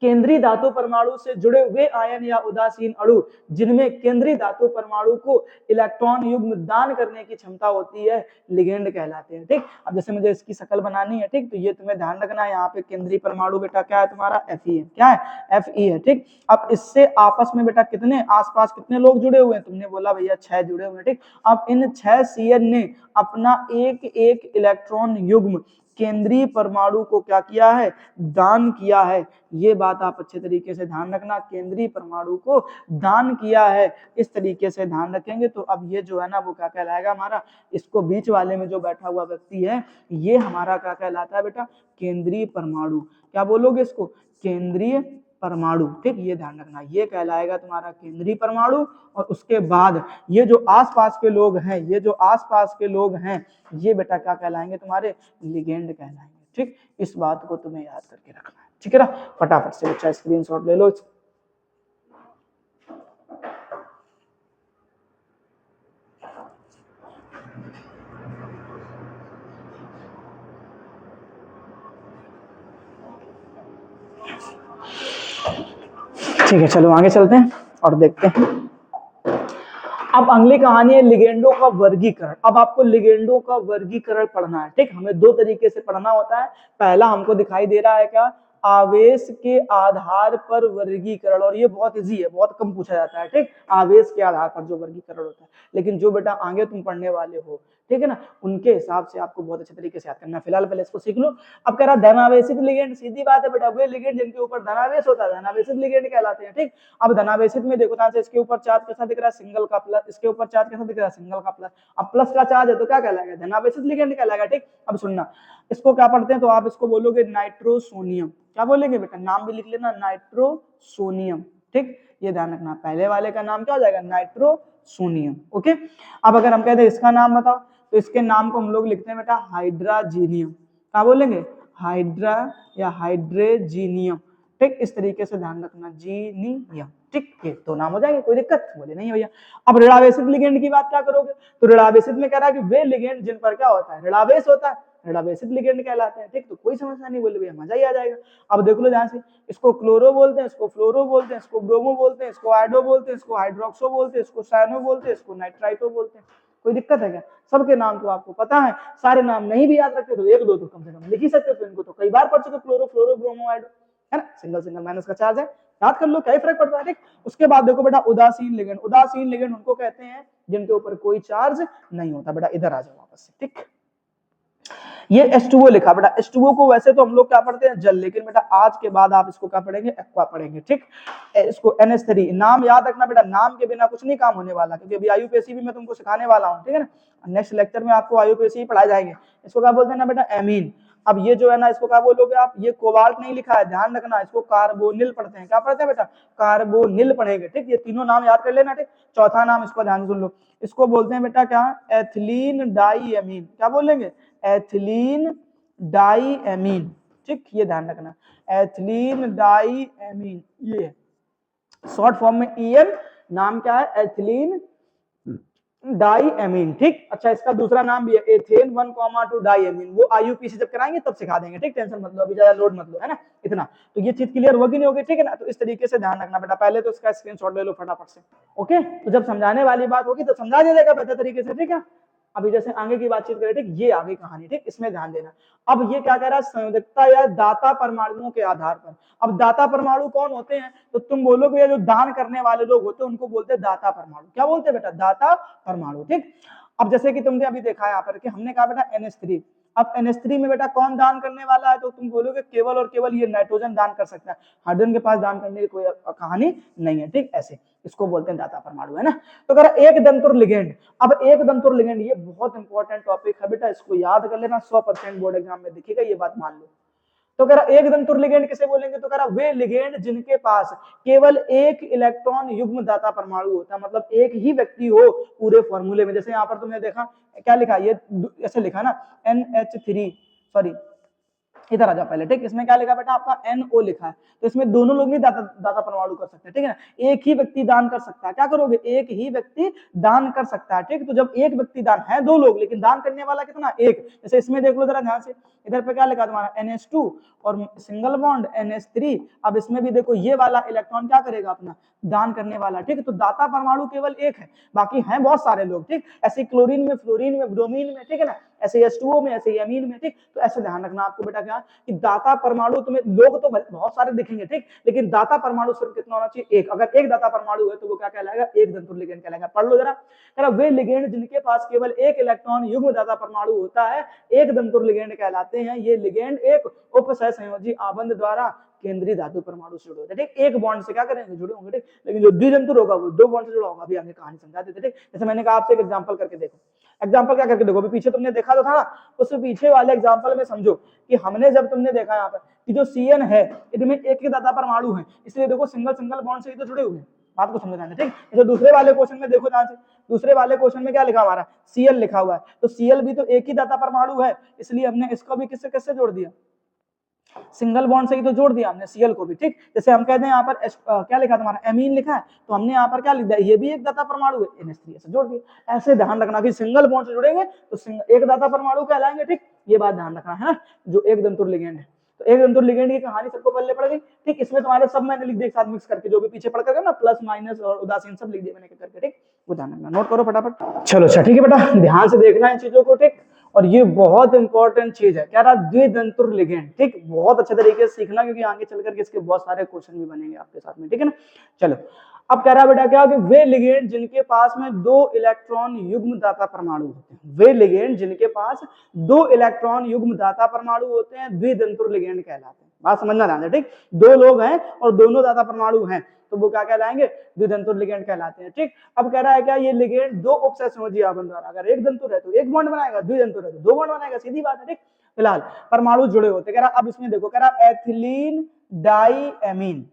केंद्रीय धातु परमाणु से जुड़े हुए आयन या उदासीन अणु जिनमें केंद्रीय धातु परमाणु को इलेक्ट्रॉन युग्म दान करने की क्षमता होती है, लिगेंड कहलाते हैं, ठीक। अब जैसे मुझे इसकी शक्ल बनानी है, ठीक, तो ये तुम्हें ध्यान रखना है, यहाँ पे केंद्रीय परमाणु बेटा क्या है तुम्हारा, Fe है। क्या है, Fe है, ठीक। अब इससे आपस में बेटा कितने आसपास कितने लोग जुड़े हुए हैं, तुमने बोला भैया 6 जुड़े हुए हैं, ठीक। अब इन 6 Cn ने अपना एक एक इलेक्ट्रॉन युग्म केंद्रीय परमाणु को क्या किया है, दान किया है। ये बात आप अच्छे तरीके से ध्यान रखना, केंद्रीय परमाणु को दान किया है, इस तरीके से ध्यान रखेंगे तो अब ये जो है ना वो क्या कहलाएगा हमारा, इसको बीच वाले में जो बैठा हुआ व्यक्ति है ये हमारा क्या कहलाता है बेटा, केंद्रीय परमाणु। क्या बोलोगे इसको, केंद्रीय परमाणु, ठीक। ये ध्यान रखना, ये कहलाएगा तुम्हारा केंद्रीय परमाणु। और उसके बाद ये जो आसपास के लोग हैं, ये जो आसपास के लोग हैं ये बेटा क्या कहलाएंगे तुम्हारे, लिगेंड कहलाएंगे, ठीक। इस बात को तुम्हें याद करके रखना है, ठीक है ना। फटाफट से बच्चा स्क्रीनशॉट ले लो। ठीक है चलो आगे चलते हैं और देखते हैं। अब अगली कहानी है लिगेंडों का वर्गीकरण। अब आपको लिगेंडों का वर्गीकरण पढ़ना है, ठीक। हमें दो तरीके से पढ़ना होता है। पहला हमको दिखाई दे रहा है क्या, आवेश के आधार पर वर्गीकरण, और ये बहुत इजी है, बहुत कम पूछा जाता है, ठीक, आवेश के आधार पर जो वर्गीकरण होता है, लेकिन जो बेटा आगे तुम पढ़ने वाले हो, ठीक है ना, उनके हिसाब से आपको बहुत अच्छे तरीके से याद करना। फिलहाल पहले इसको सीख लो। अब कह रहा धनावेशित लिगेंड, सीधी बात है बेटा, वे लिगेंड जिनके ऊपर धनावेश होता है धनावेशित लिगेंड कहलाते हैं, ठीक। अब धनावेशित में देखो ध्यान से, इसके ऊपर चार्ज कैसा दिख रहा है, सिंगल का प्लस, इसके ऊपर चार्ज कैसा दिख रहा है, सिंगल का प्लस। अब प्लस का चार्ज है तो क्या कहलाएगा, धनावेशित लिगेंड कहलाएगा, ठीक। अब सुनना, इसको क्या पढ़ते हैं, तो आप इसको बोलोगे नाइट्रोसोनियम। क्या बोलेंगे बेटा, नाम भी लिख लेना, नाइट्रोसोनियम, ठीक। ये ध्यान रखना, पहले वाले का नाम क्या हो जाएगा, नाइट्रोसोनियम, ओके। अब अगर हम कहते हैं इसका नाम बताओ, तो इसके नाम को हम लोग लिखते हैं बेटा हाइड्राजीनियम। क्या बोलेंगे, हाइड्रा या हाइड्रेजीनियम, ठीक। इस तरीके से ध्यान रखना, जीनियम, ठीक। ये तो नाम हो जाएंगे, कोई दिक्कत बोले नहीं भैया। अब ऋणावेशित लिगेंड की बात क्या करोगे, तो ऋणावेशित में कह रहा है कि वे लिगेंड जिन पर क्या होता है, ऋणावेश होता है, ऋणावेशित लिगेंड कहलाते हैं, ठीक। तो कोई समस्या नहीं, बोले भैया मजा ही आ जाएगा। अब देख लो ध्यान से, इसको क्लोरो बोलते हैं, इसको फ्लोरो बोलते हैं, इसको ब्रोमो बोलते हैं, इसको आइडो बोलते हैं, इसको हाइड्रोक्सो बोलते हैं, इसको साइनो बोलते हैं, इसको नाइट्राइटो बोलते हैं। कोई दिक्कत है क्या, सबके नाम तो आपको पता है, सारे नाम नहीं भी याद रखते तो एक दो तो कम से कम लिख ही सकते हो, तो इनको तो कई बार पढ़ चुके, क्लोरो फ्लोरो ब्रोमो आइडो, है ना, सिंगल सिंगल माइनस का चार्ज है, याद कर लो, क्या ही फर्क पड़ता है, ठीक। उसके बाद देखो बेटा उदासीन लिगेंड, उदासीन लिगेंड उनको कहते हैं जिनके ऊपर कोई चार्ज नहीं होता। बेटा इधर आ जाओ वापस से, ठीक। ये H2O लिखा बेटा, H2O को वैसे तो हम लोग क्या पढ़ते हैं, जल, लेकिन बेटा आज के बाद आप इसको क्या पढ़ेंगे, एक्वा पढ़ेंगे, ठीक। इसको NH3, नाम याद रखना बेटा, नाम के बिना कुछ नहीं काम होने वाला, क्योंकि अभी IUPAC भी मैं तुमको सिखाने वाला हूँ, ठीक है ना, नेक्स्ट लेक्चर में आपको IUPAC ही पढ़ाए जाएंगे। इसको क्या बोलते हैं ना बेटा, एमीन। अब ये जो है ना, इसको क्या बोलोगे आप, ये कोबाल्ट नहीं लिखा है, ध्यान रखना, इसको कार्बोनिल पढ़ते हैं। क्या पढ़ते हैं बेटा, कार्बोनिल पढ़ेंगे, ठीक। ये तीनों नाम याद कर लेना, ठीक। चौथा नाम इसको ध्यान से सुन लो, इसको बोलते हैं बेटा क्या, एथिलीन डाईएमीन। क्या बोलेंगे, एथिलीन डाईएमीन, ठीक। ये ध्यान रखना, एथिलीन डाईएमीन, ये शॉर्ट फॉर्म में EN, नाम क्या है, एथिलीन डाईएमीन, ठीक। अच्छा, इसका दूसरा नाम भी है एथेन 1,2 डाईएमीन, वो IUPAC जब कराएंगे तब सिखा देंगे, ठीक। टेंशन मत लो, अभी ज्यादा लोड मत लो, है ना, इतना तो ये चीज क्लियर होगी नहीं होगी, ठीक है ना। तो इस तरीके से ध्यान रखना बेटा, पहले तो इसका स्क्रीनशॉट ले लो फटाफट से, ओके। तो जब समझाने वाली बात होगी तो समझा दे देगा बेहतर तरीके से, ठीक है। अभी जैसे आगे की बातचीत करें, ठीक, ये आगे कहानी, ठीक, इसमें ध्यान देना। अब ये क्या कह रहा है, संयोजकता या दाता परमाणुओं के आधार पर। अब दाता परमाणु कौन होते हैं, तो तुम बोलोगे जो दान करने वाले लोग होते हैं उनको बोलते हैं दाता परमाणु। क्या बोलते हैं बेटा, दाता परमाणु, ठीक। अब जैसे कि तुमने अभी देखा है यहाँ पर कि हमने कहा बेटा NH3, अब NH3 में बेटा कौन दान करने वाला है, तो तुम बोलोगे केवल और केवल ये नाइट्रोजन दान कर सकता है, हाइड्रोजन के पास दान करने की कोई कहानी नहीं है, ठीक। ऐसे इसको बोलते हैं दाता परमाणु, है ना। तो कह रहा एक दंतुर लिगेंड, अब एक दंतुर लिगेंड ये बहुत इंपॉर्टेंट टॉपिक है बेटा, इसको याद कर लेना, 100% बोर्ड एग्जाम में दिखेगा, ये बात मान लो। तो कह रहा एक दंतुर लिगेंड किसे बोलेंगे, तो कह रहा वे लिगेंड जिनके पास केवल एक इलेक्ट्रॉन युग्म दाता परमाणु होता है, मतलब एक ही व्यक्ति हो पूरे फॉर्मूले में। जैसे यहाँ पर तुमने देखा क्या लिखा, ये ऐसे लिखा ना NH3, सॉरी इधर आ जाओ पहले, ठीक। इसमें क्या लिखा बेटा, आपका NO लिखा है, तो इसमें दोनों लोग नहीं दाता परमाणु कर सकते, ठीक है ना, एक ही व्यक्ति दान कर सकता है। क्या करोगे, एक ही व्यक्ति दान कर सकता है, ठीक। तो जब एक व्यक्ति दान है, दो लोग, लेकिन दान करने वाला कितना, एक। जैसे इसमें देख लो जरा ध्यान से, इधर पे क्या लिखा तुम्हारा NH2 और सिंगल बॉन्ड NH3। अब इसमें भी देखो ये वाला इलेक्ट्रॉन क्या करेगा, अपना दान करने वाला, ठीक। तो दाता परमाणु केवल एक है, बाकी हैं बहुत सारे लोग, ठीक। ऐसे क्लोरीन में, फ्लोरीन में, ब्रोमीन में, ठीक है ना, ऐसे H2O में, ऐसे एमीन में, ठीक। तो ऐसे ध्यान रखना आपको बेटा क्या, कि दाता परमाणु तुम्हें लोग तो बहुत सारे दिखेंगे, ठीक, लेकिन दाता परमाणु सिर्फ कितना होना चाहिए, एक। अगर एक दाता परमाणु है तो वो क्या कहलाएगा, एक दंतुर लिगेंड कहलाएगा। पढ़ लो जरा, कह रहा वे लिगेंड जिनके पास केवल एक इलेक्ट्रॉन युग्म दाता परमाणु होता है एक दंतुर लिगेंड कहलाते हैं। ये लिगेंड एक उपसहसंयोजी आबंध द्वारा केंद्रीय धातु परमाणु से जुड़े होते हैं, ठीक। एक बॉन्ड से क्या करेंगे, जुड़े होंगे, ठीक। लेकिन जो द्विदंतुर होगा वो दो बॉन्ड से जुड़ा होगा, अभी आगे कहानी समझा देते, ठीक। जैसे मैंने कहा आपसे एक एग्जांपल करके देखो, एग्जांपल क्या करके देखो, अभी पीछे तुमने देखा तो था, उससे पीछे वाले एग्जांपल में समझो कि हमने जब तुमने देखा यहाँ पर कि जो CN है इनमें एक ही दाता परमाणु है, इसलिए देखो सिंगल सिंगल बॉन्ड से ही तो जुड़े हुए हैं, बात को समझना है, ठीक। जैसे दूसरे वाले क्वेश्चन में देखो ध्यान से, दूसरे वाले क्वेश्चन में क्या लिखा हमारा, Cl लिखा हुआ है, तो Cl भी तो एक ही दाता परमाणु है, इसलिए हमने इसको भी किससे किससे जोड़ दिया, सिंगल बॉन्ड से ही तो जोड़ दिया हमने Cl को भी, ठीक। जैसे हम कहते हैं यहाँ पर क्या लिखा तुम्हारा एमीन लिखा है, तो हमने यहाँ पर क्या लिख दिया, ये भी एक दाता परमाणु है, NH3 से जोड़ दिया। ऐसे ध्यान रखना कि सिंगल बॉन्ड से जुड़ेंगे तो एक दाता परमाणु कहलाएंगे, ठीक। ये बात ध्यान रखना है ना, जो एक दंतुर लिगेंड है। तो एक दंतुर लिगेंड की कहानी सबको पहले पड़ गई, ठीक। इसमें तुम्हारे सब मैंने लिख दिया एक साथ मिक्स करके, जो भी पीछे पढ़ करके ना प्लस माइनस और उदासीन सब लिख दिया मैंने करके, ठीक। वो ध्यान रखना, नोट करो फटाफट। चलो अच्छा ठीक है बेटा, ध्यान से देखना इन चीजों को, ठीक। और ये बहुत इंपॉर्टेंट चीज है, कह रहा द्विदंतुर लिगेंड, ठीक, बहुत अच्छे तरीके से सीखना क्योंकि आगे चल करके इसके बहुत सारे क्वेश्चन भी बनेंगे आपके साथ में, ठीक है ना। चलो अब कह रहा बेटा क्या कि वे लिगेंड जिनके पास में 2 इलेक्ट्रॉन युग्म दाता परमाणु होते हैं, वे लिगेंड जिनके पास 2 इलेक्ट्रॉन युग्म दाता परमाणु होते हैं द्विदंतुर लिगेंड कहलाते हैं। बात समझना ध्यान से, ठीक, 2 लोग हैं और दोनों दाता परमाणु हैं तो वो क्या कहलाएंगे, द्विदंतुर लिगेंड कहलाते हैं, ठीक। अब कह रहा है क्या ये लिगेंड 2 उपसहसंयोजी द्वारा, अगर एक दंतुर है तो एक बॉन्ड बनाएगा, द्विदंतुर है तो 2 बॉन्ड बनाएगा, सीधी बात है, ठीक। फिलहाल परमाणु जुड़े होते, कह रहा अब इसमें देखो, कह रहा एथिलीन डाईएमीन,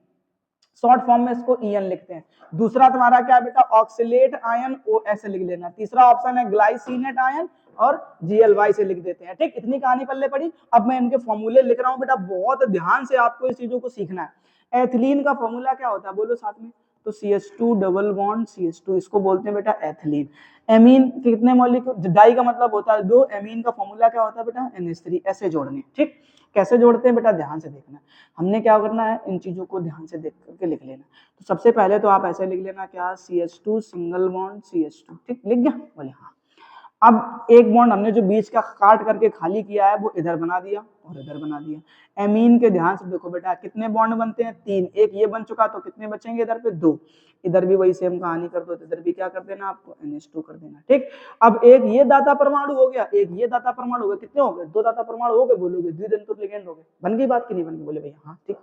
शॉर्ट फॉर्म में इसको ईएन लिखते हैं। दूसरा तुम्हारा क्या बेटा, ऑक्सीलेट आयन, ओ ऐसे लिख लेना। तीसरा ऑप्शन है ग्लाइसिनेट आयन और जीएलवाई से लिख देते हैं, ठीक। इतनी कहानी पल्ले पड़ी। अब मैं इनके फॉर्मूले लिख रहा हूं बेटा, बहुत ध्यान से आपको इस चीजों को सीखना है। एथिलीन का फॉर्मूला क्या होता है, बोलो साथ में, तो CH2 डबल बॉन्ड CH2, इसको बोलते हैं बेटा एथिलीन। एमीन के कितने मॉलिक्यूल, डाई का मतलब होता है 2, एमीन का फॉर्मूला क्या होता है बेटा, NH3, ऐसे जोड़ने, ठीक। कैसे जोड़ते हैं बेटा, ध्यान से देखना, हमने क्या करना है, इन चीजों को ध्यान से देख करके लिख लेना। तो सबसे पहले तो आप ऐसे लिख लेना, क्या, CH2 सिंगल बॉन्ड CH2, ठीक, लिख गया, बोले हाँ। अब एक बॉन्ड हमने जो बीच का काट करके खाली किया है वो इधर बना दिया और इधर बना दिया। एमीन के ध्यान से देखो बेटा, कितने बॉन्ड बनते हैं, 3, एक ये बन चुका तो कितने बचेंगे इधर पे, 2, इधर भी वही सेम कहानी कर दो, तो इधर भी क्या कर देना आपको, NH2 कर देना, ठीक। अब एक ये दाता परमाणु हो गया, एक ये दाता परमाणु हो गया, कितने हो गए, 2 दाता परमाणु हो गए, बोलोगे द्विदंतुर लिगेंड हो गए, बन गई बात की नहीं बन गई, बोले भैया हाँ, ठीक,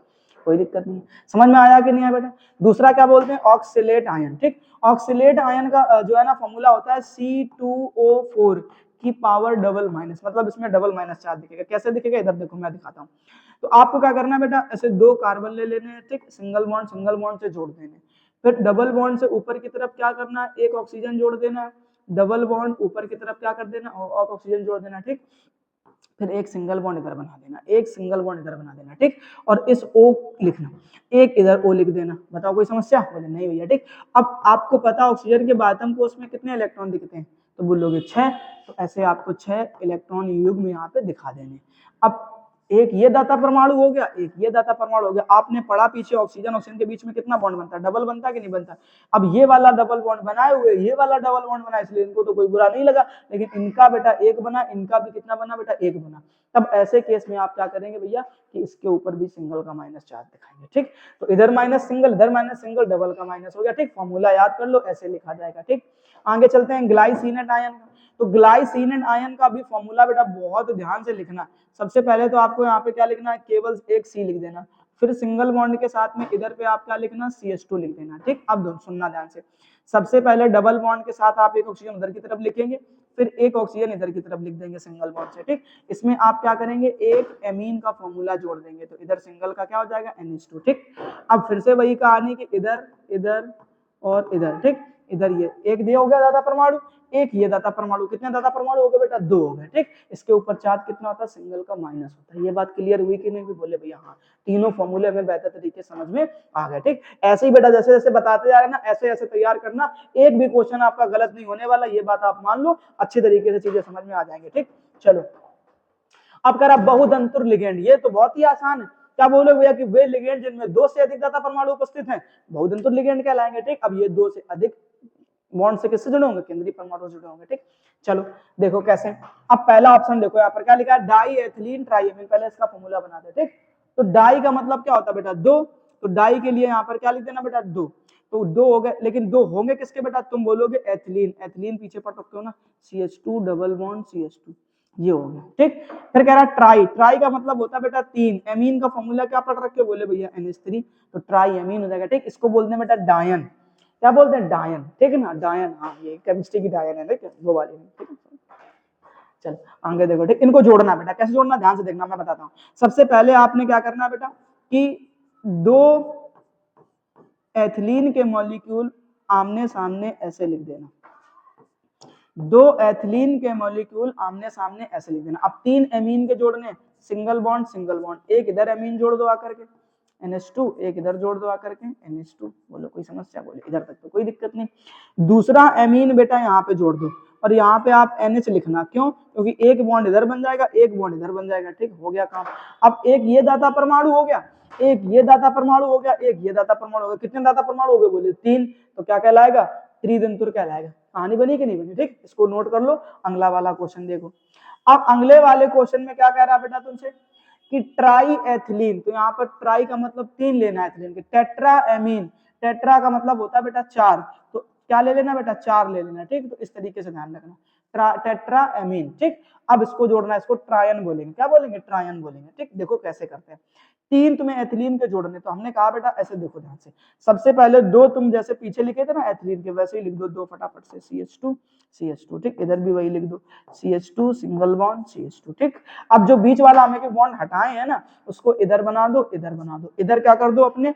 कोई दिक्कत नहीं है। समझ में आया कि नहीं आया बेटा। दूसरा क्या बोलते हैं, ऑक्सीलेट आयन, ठीक। ऑक्सीलेट आयन का जो है ना फॉर्मूला होता है C2O4 की पावर डबल माइनस, मतलब इसमें डबल माइनस चार्ज दिखेगा। कैसे दिखेगा, इधर देखो मैं दिखाता हूँ। तो आपको क्या करना है बेटा, ऐसे 2 कार्बन ले लेने हैं, ठीक, सिंगल बॉन्ड से जोड़ देने, फिर डबल बॉन्ड से ऊपर की तरफ क्या करना है, एक ऑक्सीजन जोड़ देना है, डबल बॉन्ड ऊपर की तरफ क्या कर देना, और ऑक्सीजन जोड़ देना, ठीक। फिर एक सिंगल बॉन्ड इधर बना देना, एक सिंगल बॉन्ड इधर बना देना, ठीक। और इस O लिखना, एक इधर O लिख देना। बताओ कोई समस्या, बोले नहीं भैया, ठीक। अब आपको पता ऑक्सीजन के आटम कोष में कितने इलेक्ट्रॉन दिखते हैं, तो बोलोगे 6, तो ऐसे आपको 6 इलेक्ट्रॉन युग्म यहाँ पे दिखा देने। अब एक ये दाता परमाणु हो गया, एक ये दाता परमाणु हो गया। आपने पढ़ा पीछे ऑक्सीजन ऑक्सीजन के बीच में कितना बॉन्ड बनता है, डबल बनता है कि नहीं बनता। अब ये वाला डबल बॉन्ड बनाए हुए, ये वाला डबल बॉन्ड बना, इसलिए इनको तो कोई बुरा नहीं लगा, लेकिन इनका बेटा एक बना, इनका भी कितना बना बेटा, एक बना। तब ऐसे केस में आप क्या करेंगे भैया कि इसके ऊपर भी सिंगल का माइनस चार्ज दिखाएंगे, ठीक। तो इधर माइनस सिंगल, इधर माइनस सिंगल, डबल का माइनस हो गया, ठीक। फॉर्मूला याद कर लो, ऐसे लिखा जाएगा, ठीक। आगे चलते हैं ग्लाइसिनेट आयन का। तो ग्लाइसिनेट आयन का भी फॉर्मूला बेटा बहुत ध्यान से लिखना। सबसे पहले तो आपको यहाँ पे क्या लिखना है, केवल एक C लिख देना, फिर सिंगल बॉन्ड के साथ में इधर पे आप क्या लिखना, CH2 लिख देना, ठीक। अब सुनना ध्यान से, सबसे पहले डबल बॉन्ड के साथ आप एक ऑक्सीजन उधर की तरफ लिखेंगे, फिर एक ऑक्सीजन इधर की तरफ लिख देंगे सिंगल बॉन्ड से, ठीक। इसमें आप क्या करेंगे, एक एमीन का फॉर्मूला जोड़ देंगे, तो इधर सिंगल का क्या हो जाएगा, NH2, ठीक। अब फिर से वही कहानी कि इधर इधर और इधर, ठीक। इधर ये एक दिया हो गया दाता परमाणु, एक ये दाता परमाणु, कितने दाता परमाणु हो गए बेटा, 2 हो गए, ठीक। इसके ऊपर चार्ज कितना होता है, सिंगल का माइनस होता है। ये बात क्लियर हुई कि नहीं, भी बोले भैया हाँ, तीनों फॉर्मूले में बेहतर तरीके समझ में आ गए, ठीक। ऐसे ही बेटा जैसे जैसे बताते जा रहे ना, ऐसे ऐसे तैयार करना, एक भी क्वेश्चन आपका गलत नहीं होने वाला, ये बात आप मान लो, अच्छी तरीके से चीजें समझ में आ जाएंगे, ठीक। चलो अब कह रहा बहुदंतुर लिगेंड, ये तो बहुत ही आसान है। क्या बोलोगे भैया कि वे लिगेंड जिनमें 2 से अधिक दाता परमाणु उपस्थित हैं बहुदंतुर लिगेंड कहलाएंगे, ठीक। अब ये 2 से अधिक बॉन्ड से किससे जुड़े होंगे, केंद्रीय परमाणु से जुड़े होंगे, ठीक। चलो देखो कैसे। अब पहला ऑप्शन देखो, यहाँ पर क्या लिखा है, डाई एथिलीन ट्राइएमीन, पहले इसका फॉर्मूला बना दे, ठीक। तो डाई का मतलब क्या होता है बेटा, 2, तो डाई के लिए यहाँ पर क्या लिख देना बेटा, 2, तो 2 हो गए, लेकिन 2 होंगे किसके बेटा, तुम बोलोगे एथिलीन, एथिलीन पीछे पढ़ सकते हो ना, CH2 डबल बॉन्ड CH2, ये हो गया, ठीक। फिर कह रहा ट्राई, ट्राई का मतलब होता है बेटा 3, एमीन का फॉर्मूला क्या पढ़ रखे हो, बोले भैया NH3, तो ट्राई एमीन हो जाएगा, ठीक। इसको बोलते हैं बेटा डायन, क्या बोलते हैं, डायन, ठीक है ना, डायन, हाँ ये केमिस्ट्री की डायन है, ठीक है, वो वाली, ठीक है। चल आगे देखो, ठीक। इनको जोड़ना बेटा, कैसे जोड़ना ध्यान से देखना, मैं बताता हूँ। सबसे पहले आपने क्या करना बेटा कि 2 एथिलीन के मॉलिक्यूल आमने सामने ऐसे लिख देना, 2 एथिलीन के मॉलिक्यूल आमने सामने ऐसे लिख देना। अब 3 एमीन के जोड़ने, सिंगल बॉन्ड, एक इधर एमीन जोड़ दो आकर के NH2, एक इधर जोड़ दो आकर के NH2, बोलो कोई समस्या, बोले इधर तक तो कोई दिक्कत नहीं। दूसरा एमीन बेटा यहाँ पे जोड़ दो, और यहाँ पे आप NH लिखना, क्यों, क्योंकि एक बॉन्ड इधर बन जाएगा, एक बॉन्ड इधर बन जाएगा, ठीक, हो गया काम। अब एक ये दाता परमाणु हो गया, एक ये दाता परमाणु हो गया, एक ये दाता परमाणु हो गया, कितने दाता परमाणु हो गए, बोले 3, तो क्या कहलाएगा, त्रिदंतुर कहलाएगा। कहानी बनी कि नहीं बनी, ठीक, इसको नोट कर लो। अगला वाला क्वेश्चन देखो। अब अगले वाले क्वेश्चन में क्या कह रहा है बेटा तुमसे कि ट्राई एथिलीन, तो यहाँ पर ट्राई का मतलब 3 लेना है एथिलीन के, टेट्रा एमीन, टेट्रा का मतलब होता है बेटा 4, तो क्या ले लेना बेटा 4 ले लेना, ठीक, तो इस तरीके से ध्यान रखना, टेट्रा एमीन, ठीक। अब इसको जोड़ना है, इसको ट्रायन बोलेंगे, क्या बोलेंगे, ट्रायन बोलेंगे, ठीक। देखो कैसे करते हैं, 3 तुम्हें एथिलीन के जोड़ने, तो हमने कहा बेटा ऐसे देखो ध्यान से, सबसे पहले 2 तुम जैसे पीछे लिखे थे ना एथिलीन के, वैसे ही लिख दो 2 फटाफट से, CH2 CH2, ठीक, इधर भी वही लिख दो CH2 सिंगल बॉन्ड CH2, ठीक। अब जो बीच वाला हमें के बॉन्ड हटाए हैं ना, उसको इधर बना दो, इधर बना दो, इधर क्या कर दो अपने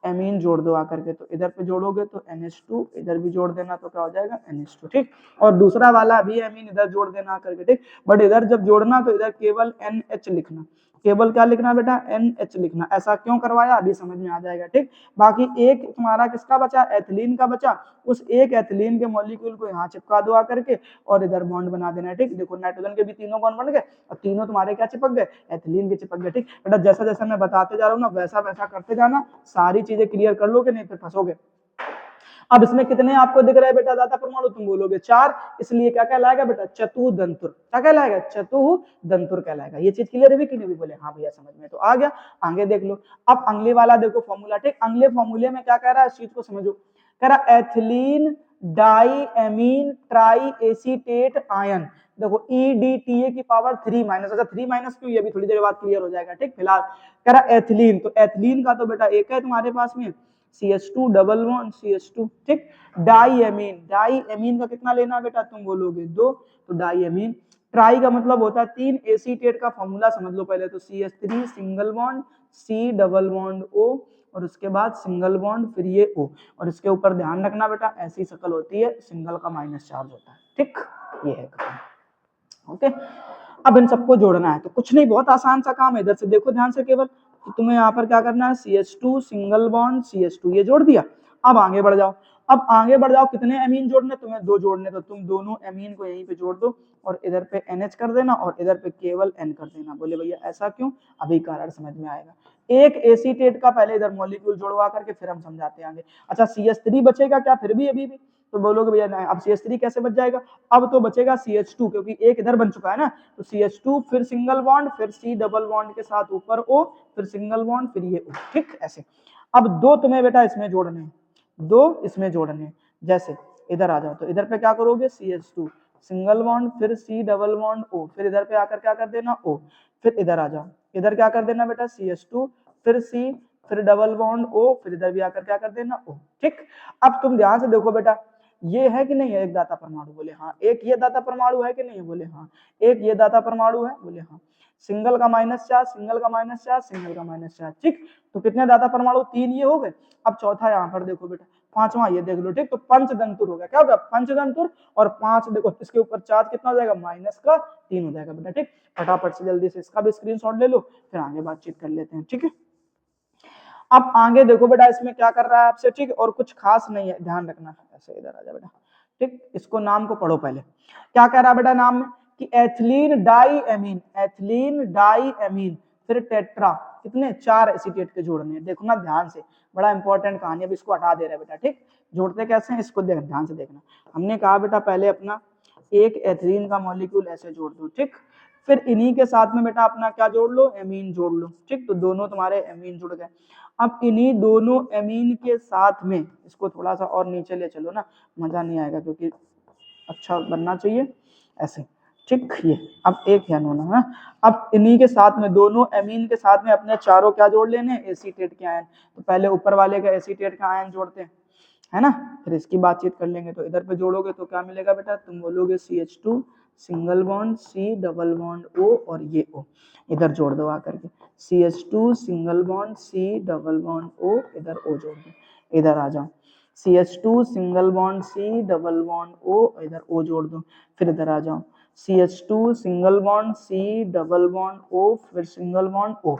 एमीन जोड़ दो आकर के, तो इधर पे जोड़ोगे तो NH2, इधर भी जोड़ देना तो क्या हो जाएगा NH2, ठीक। और दूसरा वाला भी एमीन इधर जोड़ देना आकर के, ठीक। बट इधर जब जोड़ना तो इधर केवल NH लिखना, केवल क्या लिखना बेटा NH लिखना। ऐसा क्यों करवाया अभी समझ में आ जाएगा, ठीक। बाकी एक तुम्हारा किसका बचा, एथिलीन का बचा, उस एक एथिलीन के मॉलिक्यूल को यहाँ चिपका दो आकर के और इधर बॉन्ड बना देना, ठीक। देखो नाइट्रोजन के भी तीनों बॉन्ड बन गए और तीनों तुम्हारे क्या चिपक गए, एथिलीन के चिपक गए, ठीक। बेटा जैसा जैसा मैं बताते जा रहा हूँ ना वैसा वैसा करते जाना, सारी चीजें क्लियर कर लोगे, नहीं फिर फंसोगे। अब इसमें कितने आपको दिख रहे हैं बेटा दाता परमाणु, तुम बोलोगे 4, इसलिए क्या कहलाएगा बेटा चतुदंतुर, क्या कहलाएगा चतुदंतुर कहलाएगा। ये चीज क्लियर है कि नहीं, भी बोले हाँ भैया समझ में तो आ गया। आगे देख लो, अब अगले वाला देखो फॉर्मूला, ठीक। अगले फॉर्मूले में क्या कह रहा है, इस चीज को समझो, कह रहा ethylene diamine triacetate ion, देखो EDTA की पावर 3 माइनस, अच्छा 3 माइनस क्यों, ये भी थोड़ी देर बाद क्लियर हो जाएगा, ठीक। फिलहाल कह रहा एथिलीन, तो एथिलीन का तो बेटा एक है तुम्हारे पास में CH2 डबल बॉन्ड CH2, ठीक। डाई एमीन का कितना लेना बेटा, तुम बोलोगे 2, तो डाई एमीन। ट्राई का मतलब होता है 3, एसीटेट का फॉर्मूला समझ लो पहले, तो CH3 single bond C double bond O और उसके बाद सिंगल बॉन्ड फिर ये O, और इसके ऊपर ध्यान रखना बेटा ऐसी शक्ल होती है, सिंगल का माइनस चार्ज होता है, ठीक। ये है ओके। अब इन सबको जोड़ना है, तो कुछ नहीं, बहुत आसान सा काम है, इधर से देखो ध्यान से केवल, तो तुम्हें यहाँ पर क्या करना है, CH2 सिंगल बॉन्ड CH2 ये जोड़ दिया। अब आगे बढ़ जाओ, अब आगे बढ़ जाओ, कितने एमीन जोड़ने, तुम्हें 2 जोड़ने, तो तुम दोनों एमीन को यहीं पे जोड़ दो और इधर पे NH कर देना और इधर पे केवल N कर देना। बोले भैया ऐसा क्यों, अभी कारण समझ में आएगा। एक एसीटेट का पहले इधर मॉलिक्यूल जोड़वा करके फिर हम समझाते आगे। अच्छा CH3 बचेगा क्या फिर भी अभी भी, तो बोलोगे भैया नहीं, अब CH3 कैसे बच जाएगा, अब तो बचेगा CH2, क्योंकि एक इधर बन चुका है ना, तो CH2 फिर सिंगल बॉन्ड फिर C डबल बॉन्ड के साथ ऊपर O फिर सिंगल बॉन्ड फिर ये O, ठीक। ऐसे अब 2 तुम्हें बेटा इसमें जोड़ने, 2 इसमें जोड़ने, जैसे इधर आ जाओ तो इधर पे क्या करोगे CH2 सिंगल बॉन्ड फिर C डबल बॉन्ड O, फिर इधर पे आकर क्या कर देना O, फिर इधर आ जाओ, इधर क्या कर देना बेटा CH2 फिर C फिर डबल बॉन्ड O, फिर इधर भी आकर क्या कर देना O, ठीक। अब तुम ध्यान से देखो बेटा, ये है कि नहीं है एक दाता परमाणु, बोले हाँ। एक ये दाता परमाणु है कि नहीं है, बोले हाँ। एक ये दाता परमाणु है, बोले हाँ। सिंगल का माइनस चार्ज, सिंगल का माइनस चार्ज, सिंगल का माइनस चार्ज, ठीक। तो कितने दाता परमाणु, 3 ये हो गए। अब चौथा यहाँ पर देखो बेटा, 5वां ये देख लो, ठीक। तो पंचदंतुर हो गया, क्या होगा पंचदंतुर, और 5 देखो इसके ऊपर चार्ज कितना हो जाएगा, -3 हो जाएगा बेटा, ठीक। फटाफट से जल्दी से इसका भी स्क्रीनशॉट ले लो, फिर आगे बातचीत कर लेते हैं, ठीक है। अब आगे देखो बेटा इसमें क्या कर रहा है आपसे, ठीक। और कुछ खास नहीं है, ध्यान रखना, ऐसे इधर आ जा बेटा, ठीक। इसको नाम को पढ़ो पहले, क्या कह रहा है बेटा नाम में कि एथिलीन डाई एमीन फिर टेट्रा, कितने 4 एसीटेट के जोड़ने हैं। देखो ना ध्यान से, बड़ा इंपॉर्टेंट कहानी, अब इसको हटा दे रहा है बेटा, ठीक। जोड़ते कैसे हैं इसको ध्यान से देखना। हमने कहा बेटा पहले अपना एक एथिलीन का मॉलिक्यूल ऐसे जोड़ दो, ठीक। फिर इन्हीं के साथ में बेटा अपना क्या जोड़ लो, एमीन जोड़ लो, ठीक। तो दोनों तुम्हारे एमीन जुड़ गए। अब इन्हीं दोनों एमीन के साथ में इसको थोड़ा सा और नीचे ले चलो ना, मजा नहीं आएगा, क्योंकि अच्छा बनना चाहिए ऐसे, ठीक। ये अब एक है नोना है, अब इन्हीं के साथ में दोनों एमीन के साथ में अपने चारों क्या जोड़ लेने, एसीटेट के आयन। तो पहले ऊपर वाले का एसीटेट का आयन जोड़ते हैं, है ना, फिर इसकी बातचीत कर लेंगे। तो इधर पे जोड़ोगे तो क्या मिलेगा बेटा, तुम बोलोगे CH2 single bond C double bond O और ये O, इधर जोड़ दो आकर के CH2 single bond C double bond O, इधर O जोड़ दो, इधर आ जाओ CH2 single bond C double bond O, इधर O जोड़ दो, फिर इधर आ जाओ CH2 single bond C double bond O फिर सिंगल बॉन्ड O।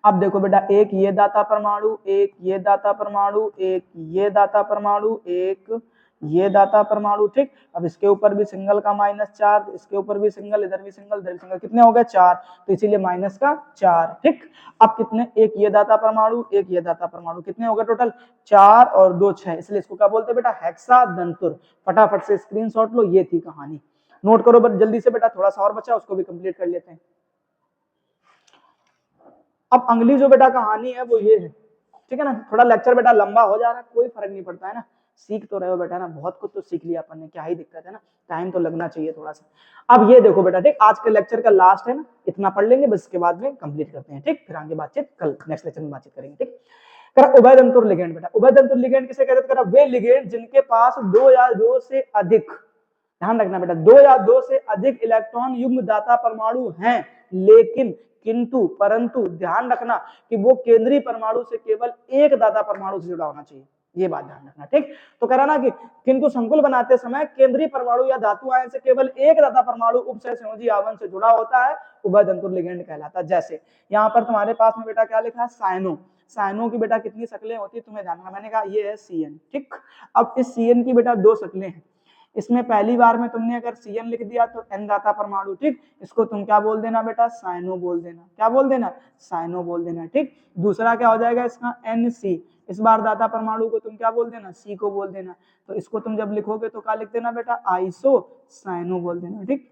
अब देखो बेटा एक ये दाता परमाणु, एक ये दाता परमाणु, एक ये दाता परमाणु, एक ये दाता परमाणु, ठीक। अब इसके ऊपर भी सिंगल का माइनस चार्ज, इसके ऊपर भी सिंगल, इधर भी सिंगल, इधर भी सिंगल, कितने हो गए 4, तो इसीलिए माइनस का 4, ठीक। अब कितने, एक ये दाता परमाणु, एक ये दाता परमाणु, कितने हो गए टोटल 4 और 2 6, इसलिए इसको क्या बोलते हैं बेटा, हेक्सादंतुर। फटाफट से स्क्रीनशॉट लो, ये थी कहानी, नोट करो बट जल्दी से बेटा, थोड़ा सा और बचा उसको भी कंप्लीट कर लेते हैं। अब अगली जो बेटा कहानी है वो ये है, ठीक है ना। थोड़ा लेक्चर बेटा लंबा हो जा रहा है, कोई फर्क नहीं पड़ता है ना, सीख तो रहे हो बेटा ना, बहुत कुछ तो सीख लिया अपन ने, क्या ही दिक्कत है ना, टाइम तो लगना चाहिए थोड़ा सा। अब ये देखो बेटा, ठीक, आज के लेक्चर का लास्ट है ना, इतना पढ़ लेंगे बस, इसके बाद में कंप्लीट करते हैं, ठीक। फिर आगे बातचीत कल नेक्स्ट लेक्चर में बातचीत करेंगे, ठीक। करा उभयदंतुर लिगेंड बेटा, उभयदंतुर लिगेंड किसे कहते हैं, करा वे लिगेंड जिनके पास 2 या 2 से अधिक, ध्यान रखना बेटा, 2 या 2 से अधिक इलेक्ट्रॉन युग्म दाता परमाणु हैं, लेकिन किंतु परंतु ध्यान रखना कि वो केंद्रीय परमाणु से केवल एक दाता परमाणु से जुड़ा होना चाहिए, ये बात ध्यान रखना, ठीक। तो कह रहा ना कि किंतु संकुल बनाते समय केंद्रीय परमाणु या धातु आयन से केवल एक दाता परमाणु उपसय संयोजी आवरण से जुड़ा होता है, उभयदंतुर लिगेंड कहलाता है। जैसे यहाँ पर तुम्हारे पास में बेटा क्या लिखा है, साइनो, साइनो की बेटा कितनी शक्लें होती है तुम्हें जानना, मैंने कहा ये है CN, ठीक। अब इस CN की बेटा 2 शक्लें हैं, इसमें पहली बार में तुमने अगर CN लिख दिया तो N दाता परमाणु, ठीक, इसको तुम क्या बोल देना बेटा, साइनो बोल देना, क्या बोल देना, साइनो बोल देना, ठीक। दूसरा क्या हो जाएगा इसका, NC, इस बार दाता परमाणु को तुम क्या बोल देना, C को बोल देना, तो इसको तुम जब लिखोगे तो क्या लिख देना बेटा, आइसो साइनो बोल देना, ठीक।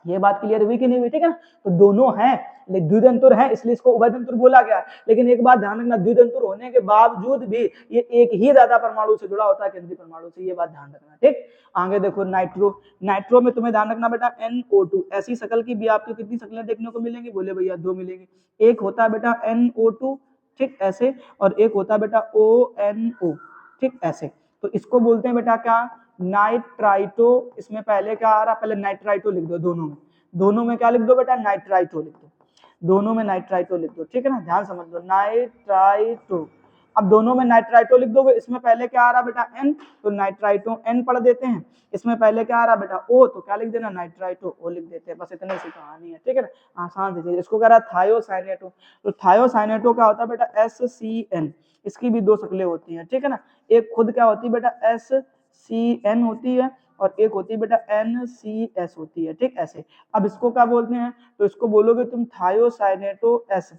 ये बात क्लियर हुई कि नहीं हुई, ठीक है ना। तो दोनों हैं, द्विदंतुर है इसलिए इसको उभयदंतुर बोला गया, लेकिन एक बात ध्यान रखना, द्विदंतुर होने के बावजूद भी ये एक ही दाता परमाणु से जुड़ा होता है, केंद्रीय परमाणु से, ये बात ध्यान रखना, ठीक। आगे देखो नाइट्रो, नाइट्रो में तुम्हें ध्यान रखना बेटा NO2, ऐसी शक्ल की भी आपको कितनी शक्लें देखने को मिलेंगी, बोले भैया 2 मिलेंगी, एक होता है बेटा NO2, ठीक, ऐसे, और एक होता है बेटा ONO, ठीक, ऐसे। तो इसको बोलते हैं बेटा क्या, नाइट्राइटो, इसमें पहले क्या आ रहा, पहले नाइट्राइटो लिख दो, दोनों में क्या लिख दो बेटा, नाइट्राइटो लिख दो, दोनों में नाइट्राइटो लिख दो, ठीक है ना, ध्यान समझ लो, नाइट्राइटो। अब दोनों में नाइट्राइटो लिख दोगे, इसमें पहले क्या आ रहा बेटा N, तो नाइट्राइटो N पढ़ देते हैं, इसमें पहले क्या आ रहा बेटा O, तो क्या लिख देना, नाइट्राइटो O लिख देते हैं, बस इतने सी कहानी है, ठीक है ना, आसान सी चीज। इसको कह रहा थायोसाइनेटो, तो थायोसाइनेटो क्या होता है बेटा SCN, इसकी भी 2 शक्लें होती हैं, ठीक है ना, एक खुद क्या होती है बेटा SCN होती है, और एक होती है बेटा NCS होती है, ठीक, ऐसे। अब इसको क्या बोलते हैं, तो इसको बोलोगे तुम थायोसाइनेटो S,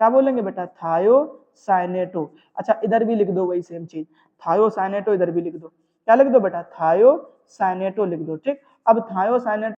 क्या बोलेंगे बेटा, थायोसाइनेटो। अच्छा इधर भी लिख दो वही सेम चीज, थायोसाइनेटो इधर भी लिख दो, क्या लिख दो बेटा, थायोसाइनेटो लिख दो, ठीक। अब थायोसाइनेटो